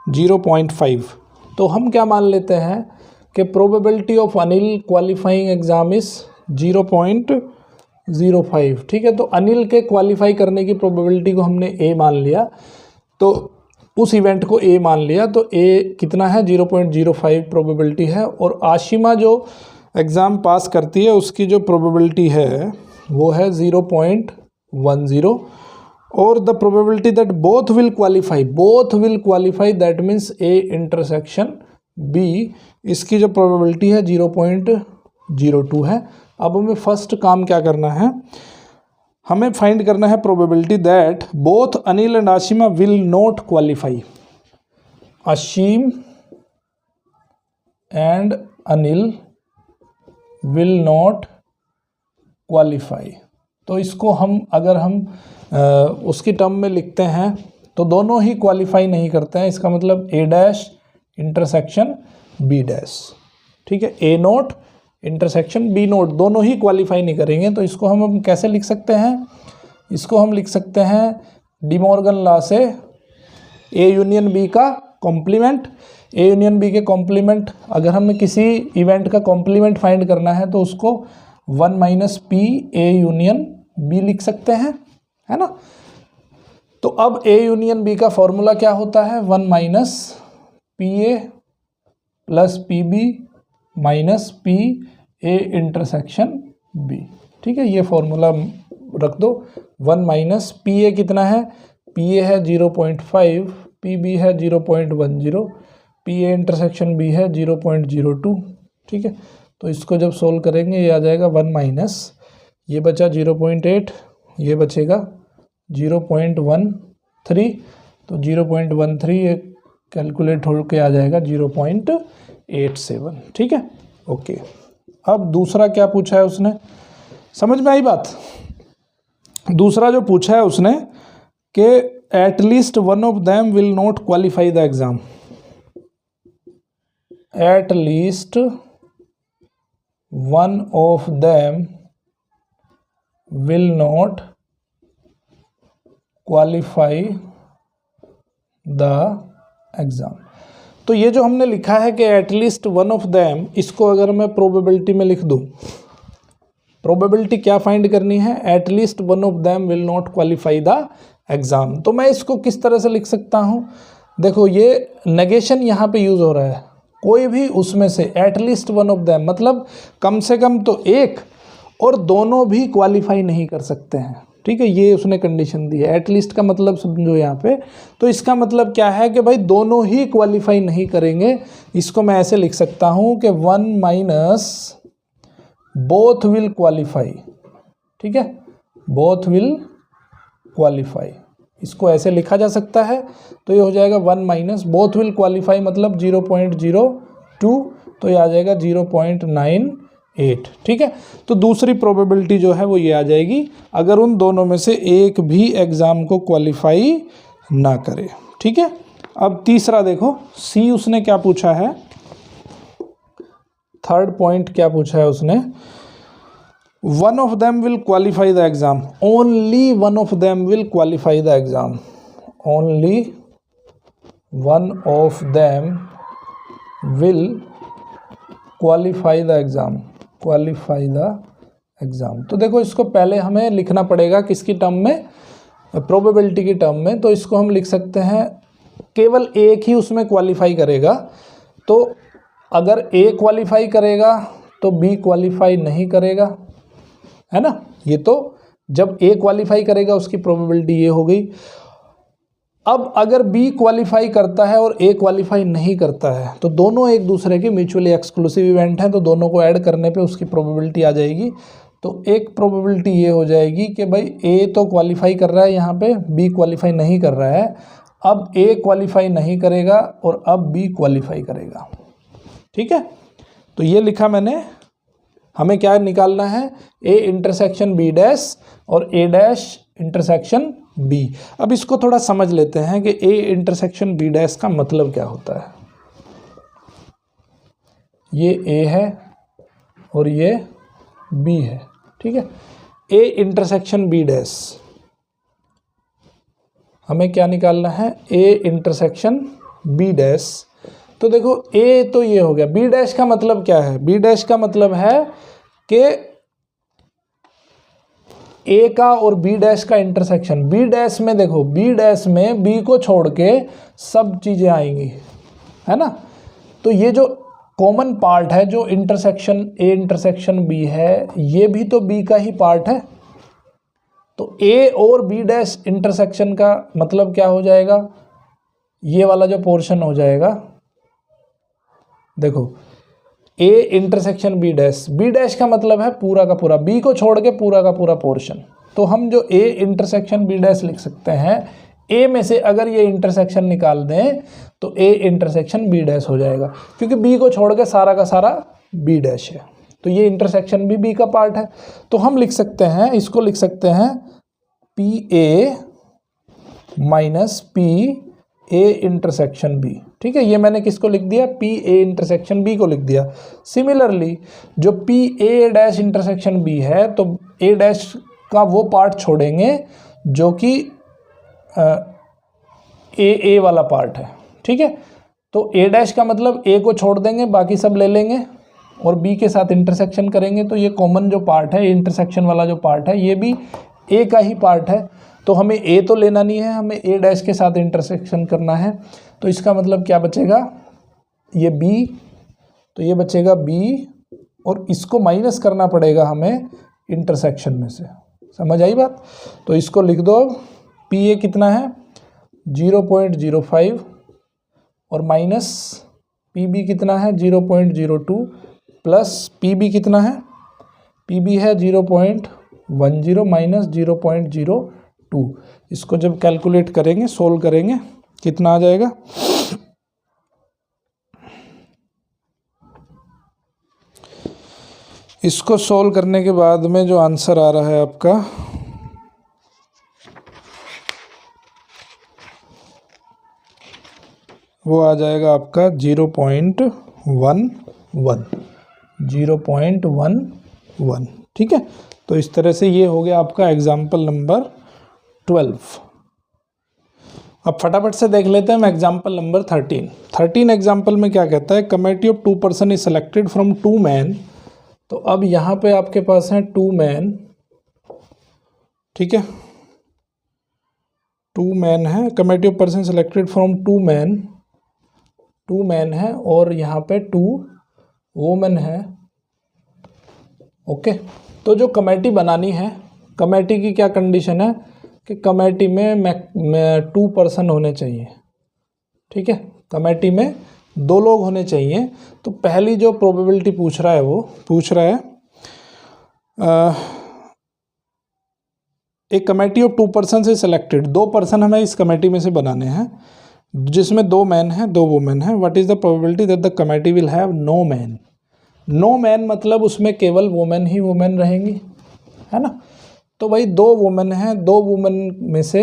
0.5. तो हम क्या मान लेते हैं कि probability of Anil qualifying exam is 0.05। ठीक है, तो अनिल के क्वालिफाई करने की प्रोबेबिलिटी को हमने ए मान लिया, तो उस इवेंट को ए मान लिया, तो ए कितना है 0.05 प्रोबेबिलिटी है। और आशिमा जो एग्ज़ाम पास करती है उसकी जो प्रोबेबिलिटी है वो है 0.10, और the probability that both will qualify that means A intersection B, इसकी जो प्रोबेबिलिटी है 0.02 है। अब हमें फर्स्ट काम क्या करना है, हमें फाइंड करना है probability that both Anil and Ashima will not qualify. Ashim and Anil will not qualify, तो इसको हम अगर हम उसकी टर्म में लिखते हैं तो दोनों ही क्वालिफाई नहीं करते हैं, इसका मतलब A' इंटरसेक्शन B'। ठीक है, A0 इंटरसेक्शन B0 दोनों ही क्वालिफाई नहीं करेंगे, तो इसको हम कैसे लिख सकते हैं, इसको हम लिख सकते हैं डी मॉर्गन लॉ से A यूनियन B का कॉम्प्लीमेंट। A यूनियन B के कॉम्प्लीमेंट, अगर हमें किसी इवेंट का कॉम्प्लीमेंट फाइंड करना है तो उसको 1 - P A यूनियन B लिख सकते हैं, है ना। तो अब ए यूनियन बी का फॉर्मूला क्या होता है, 1 minus P A plus P B minus P A intersection B. ठीक है, ये फॉर्मूला रख दो। 1 माइनस पी ए कितना है, पी ए है 0.5, पी बी है 0.10, पी ए इंटरसेक्शन बी है 0.02। ठीक है, तो इसको जब सोल्व करेंगे ये आ जाएगा 1 माइनस, ये बचा 0.8, ये बचेगा 0.13, तो 0.13 ये कैलकुलेट होकर आ जाएगा 0.87। ठीक है, ओके। अब दूसरा क्या पूछा है उसने, समझ में आई बात। दूसरा जो पूछा है उसने कि at least one of them will not qualify the exam, at least one of them will not qualify the exam. तो ये जो हमने लिखा है कि एटलीस्ट वन ऑफ देम, इसको अगर मैं प्रोबेबिलिटी में लिख दूं, प्रोबेबिलिटी क्या फाइंड करनी है, at least one of them will not qualify the exam. तो मैं इसको किस तरह से लिख सकता हूं, देखो ये नेगेशन यहाँ पे यूज हो रहा है, कोई भी उसमें से, एटलीस्ट वन ऑफ देम मतलब कम से कम तो एक, और दोनों भी क्वालिफाई नहीं कर सकते हैं। ठीक है, ये उसने कंडीशन दी है। एटलीस्ट का मतलब समझो यहाँ पे, तो इसका मतलब क्या है कि भाई दोनों ही क्वालिफाई नहीं करेंगे। इसको मैं ऐसे लिख सकता हूँ कि 1 माइनस बोथ विल क्वालिफाई। ठीक है, बोथ विल क्वालिफाई, इसको ऐसे लिखा जा सकता है। तो ये हो जाएगा 1 माइनस बोथ विल क्वालिफाई मतलब 0.02, तो ये आ जाएगा 0.98। ठीक है, तो दूसरी प्रोबेबिलिटी जो है वो ये आ जाएगी, अगर उन दोनों में से एक भी एग्जाम को क्वालिफाई ना करे। ठीक है, अब तीसरा देखो, सी उसने क्या पूछा है, थर्ड पॉइंट क्या पूछा है उसने, one of them will qualify the exam, only one of them will qualify the exam, only one of them will qualify the exam, qualify the exam. तो देखो इसको पहले हमें लिखना पड़ेगा किसकी टर्म में, प्रोबेबिलिटी की टर्म में। तो इसको हम लिख सकते हैं केवल एक ही उसमें क्वालिफाई करेगा, तो अगर ए क्वालिफाई करेगा तो बी क्वालिफाई नहीं करेगा, है ना। ये तो जब ए क्वालिफाई करेगा उसकी प्रोबेबिलिटी ये हो गई। अब अगर बी क्वालिफाई करता है और ए क्वालिफाई नहीं करता है, तो दोनों एक दूसरे के म्यूचुअली एक्सक्लूसिव इवेंट हैं, तो दोनों को ऐड करने पे उसकी प्रोबेबिलिटी आ जाएगी। तो एक प्रोबेबिलिटी ये हो जाएगी कि भाई ए तो क्वालिफाई कर रहा है यहाँ पे, बी क्वालिफाई नहीं कर रहा है। अब ए क्वालिफाई नहीं करेगा और अब बी क्वालिफाई करेगा। ठीक है, तो ये लिखा मैंने। हमें क्या निकालना है, ए इंटरसेक्शन बी डैश और ए डैश इंटरसेक्शन बी। अब इसको थोड़ा समझ लेते हैं कि ए इंटरसेक्शन बी डैश का मतलब क्या होता है। ये ए है और ये बी है। ठीक है, ए इंटरसेक्शन बी डैश, हमें क्या निकालना है, ए इंटरसेक्शन बी डैश। तो देखो ए तो ये हो गया, बी डैश का मतलब क्या है, बी डैश का मतलब है कि ए का और बी डैश का इंटरसेक्शन। बी डैश में देखो, बी डैश में बी को छोड़ के सब चीजें आएंगी, है ना। तो ये जो कॉमन पार्ट है, जो इंटरसेक्शन ए इंटरसेक्शन बी है, ये भी तो बी का ही पार्ट है। तो ए और बी डैश इंटरसेक्शन का मतलब क्या हो जाएगा, ये वाला जो पोर्शन हो जाएगा, देखो A intersection B dash, B dash का मतलब है पूरा का पूरा, बी को छोड़ के पूरा का पूरा पोर्शन। तो हम जो ए इंटरसेक्शन बी डैश लिख सकते हैं, ए में से अगर ये इंटरसेक्शन निकाल दें तो ए इंटरसेक्शन बी डैश हो जाएगा, क्योंकि बी को छोड़ के सारा का सारा बी डैश है। तो ये इंटरसेक्शन भी बी का पार्ट है। तो हम लिख सकते हैं, इसको लिख सकते हैं P A minus P A intersection B. ठीक है, ये मैंने किसको लिख दिया, पी ए इंटरसेक्शन बी को लिख दिया। सिमिलरली जो P A dash intersection B है, तो ए डैश का वो पार्ट छोड़ेंगे जो कि ए वाला पार्ट है। ठीक है, तो ए डैश का मतलब ए को छोड़ देंगे, बाकी सब ले लेंगे और बी के साथ इंटरसेक्शन करेंगे। तो ये कॉमन जो पार्ट है, इंटरसेक्शन वाला जो पार्ट है, ये भी ए का ही पार्ट है, तो हमें ए तो लेना नहीं है, हमें ए डैश के साथ इंटरसेक्शन करना है। तो इसका मतलब क्या बचेगा, ये बी, तो ये बचेगा बी, और इसको माइनस करना पड़ेगा हमें इंटरसेक्शन में से। समझ आई बात? तो इसको लिख दो अब, पी ए कितना है 0.05 और माइनस पी बी कितना है 0.02 प्लस पी बी कितना है, पी बी है 0.10 माइनस 0.02। इसको जब कैलकुलेट करेंगे, सोल्व करेंगे, कितना आ जाएगा, इसको सोल्व करने के बाद में जो आंसर आ रहा है आपका, वो आ जाएगा आपका 0.11। ठीक है, तो इस तरह से ये हो गया आपका एग्जाम्पल नंबर 12। अब फटाफट से देख लेते हैं हम एग्जाम्पल नंबर 13 एग्जाम्पल में क्या कहता है, committee of 2 person is selected from 2 man. तो अब यहाँ पे आपके पास हैं 2 मैन, ठीक है, 2 मैन है, committee of person selected from 2 man है, और यहाँ पे 2 वुमेन है। ओके, तो जो कमेटी बनानी है, कमेटी की क्या कंडीशन है कि कमेटी में 2 पर्सन होने चाहिए। ठीक है, कमेटी में 2 लोग होने चाहिए। तो पहली जो प्रोबेबिलिटी पूछ रहा है, वो पूछ रहा है एक कमेटी ऑफ 2 पर्सन से सिलेक्टेड, 2 पर्सन हमें इस कमेटी में से बनाने हैं जिसमें 2 मैन हैं 2 वुमेन हैं। What is the probability that the committee will have no man. No man मतलब उसमें केवल वुमेन ही वुमेन रहेंगी, है ना। तो भाई 2 वुमेन हैं, 2 वुमेन में से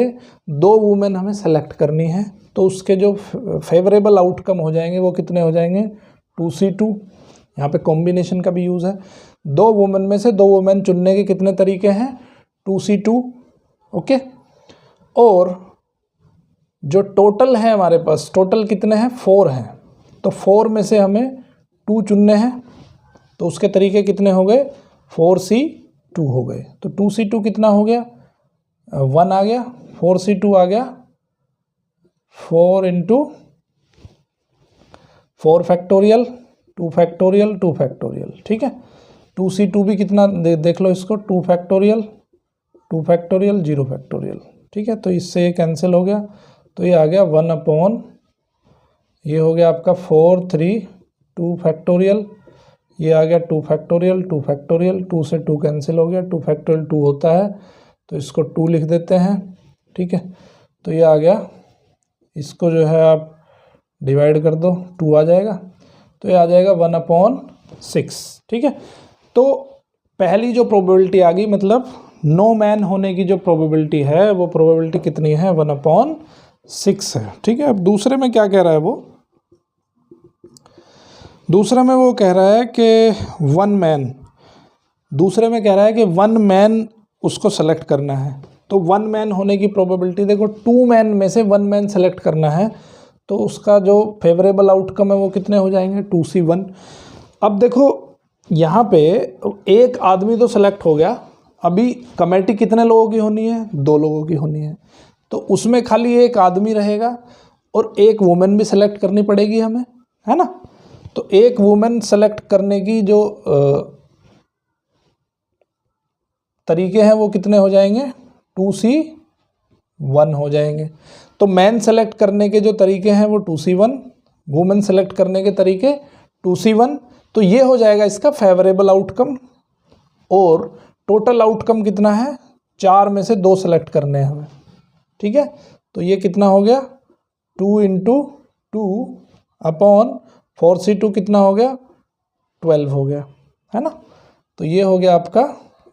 2 वुमेन हमें सेलेक्ट करनी है। तो उसके जो फेवरेबल आउटकम हो जाएंगे वो कितने हो जाएंगे 2C2। यहाँ पे कॉम्बिनेशन का भी यूज़ है। 2 वुमेन में से 2 वुमेन चुनने के कितने तरीके हैं 2C2। ओके, और जो टोटल है हमारे पास, टोटल कितने हैं 4 हैं, तो 4 में से हमें 2 चुनने हैं। तो उसके तरीके कितने हो गए 4C2 हो गए। तो 2C2 कितना हो गया 1 आ गया, 4C2 आ गया 4 × 4 फैक्टोरियल 2 फैक्टोरियल 2 फैक्टोरियल। ठीक है, 2C2 भी कितना देख लो इसको 2 फैक्टोरियल 2 फैक्टोरियल 0 फैक्टोरियल। ठीक है, तो इससे ये कैंसिल हो गया, तो ये आ गया 1/, ये हो गया आपका 4 3 2 फैक्टोरियल, ये आ गया 2 फैक्टोरियल 2 फैक्टोरियल, 2 से 2 कैंसिल हो गया, 2 फैक्टोरियल 2 होता है, तो इसको 2 लिख देते हैं। ठीक है, तो ये आ गया, इसको जो है आप डिवाइड कर दो 2 आ जाएगा, तो ये आ जाएगा 1/6। ठीक है, तो पहली जो प्रोबेबिलिटी आ गई, मतलब नो मैन होने की जो प्रोबेबिलिटी है वो प्रोबेबिलिटी कितनी है 1/6 है। ठीक है, अब दूसरे में क्या कह रहा है वो, दूसरे में वो कह रहा है कि 1 मैन, दूसरे में कह रहा है कि 1 मैन उसको सेलेक्ट करना है। तो 1 मैन होने की प्रोबेबिलिटी देखो, 2 मैन में से 1 मैन सेलेक्ट करना है, तो उसका जो फेवरेबल आउटकम है वो कितने हो जाएंगे 2C1। अब देखो यहाँ पे एक आदमी तो सेलेक्ट हो गया, अभी कमेटी कितने लोगों की होनी है 2 लोगों की होनी है, तो उसमें खाली एक आदमी रहेगा और एक वुमेन भी सेलेक्ट करनी पड़ेगी हमें, है ना। तो एक वुमेन सेलेक्ट करने की जो तरीके हैं वो कितने हो जाएंगे 2C1 हो जाएंगे। तो मैन सेलेक्ट करने के जो तरीके हैं वो 2C1, वुमेन सेलेक्ट करने के तरीके 2C1। तो ये हो जाएगा इसका फेवरेबल आउटकम, और टोटल आउटकम कितना है 4 में से 2 सेलेक्ट करने हैं हमें। ठीक है, तो ये कितना हो गया 2 × 2/4C2 कितना हो गया 12 हो गया, है ना। तो ये हो गया आपका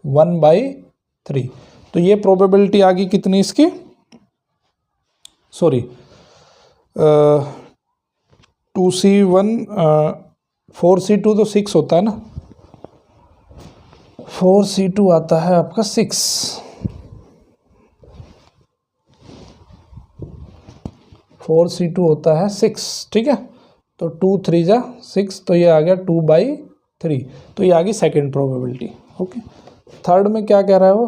1/3। तो ये प्रोबेबिलिटी आ गई कितनी इसकी, सॉरी 2C1 4C2 तो 6 होता है ना, 4C2 आता है आपका 6, 4C2 होता है 6। ठीक है, तो 2 3 जा 6, तो ये आ गया 2/3। तो ये आ गई सेकेंड प्रोबेबिलिटी। ओके, थर्ड में क्या कह रहा है वो,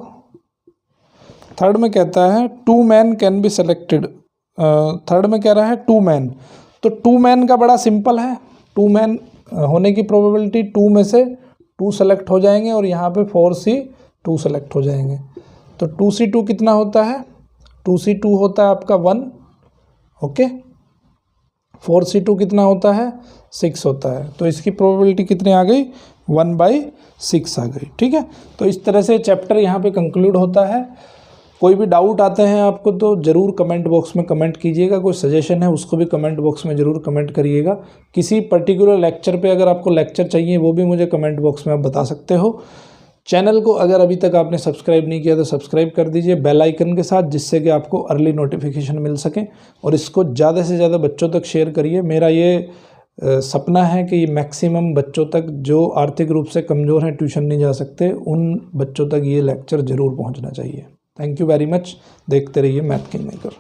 थर्ड में कहता है 2 man can be selected. Third में कह रहा है 2 मैन, तो 2 मैन का बड़ा सिंपल है, 2 मैन होने की प्रोबेबिलिटी 2 में से 2 सेलेक्ट हो जाएंगे और यहाँ पे 4C2 सेलेक्ट हो जाएंगे। तो 2C2 कितना होता है, 2C2 होता है आपका 1, ओके। 4C2 कितना होता है, 6 होता है। तो इसकी प्रोबेबिलिटी कितनी आ गई, 1/6 आ गई, ठीक है। तो इस तरह से चैप्टर यहाँ पे कंक्लूड होता है। कोई भी डाउट आते हैं आपको तो ज़रूर कमेंट बॉक्स में कमेंट कीजिएगा, कोई सजेशन है उसको भी कमेंट बॉक्स में ज़रूर कमेंट करिएगा। किसी पर्टिकुलर लेक्चर पे अगर आपको लेक्चर चाहिए वो भी मुझे कमेंट बॉक्स में आप बता सकते हो। चैनल को अगर अभी तक आपने सब्सक्राइब नहीं किया तो सब्सक्राइब कर दीजिए बेल आइकन के साथ, जिससे कि आपको अर्ली नोटिफिकेशन मिल सके, और इसको ज़्यादा से ज़्यादा बच्चों तक शेयर करिए। मेरा ये सपना है कि मैक्सिमम बच्चों तक जो आर्थिक रूप से कमज़ोर हैं, ट्यूशन नहीं जा सकते, उन बच्चों तक ये लेक्चर ज़रूर पहुंचना चाहिए। Thank you very much. देखते रहिए मैथ किंग मेकर।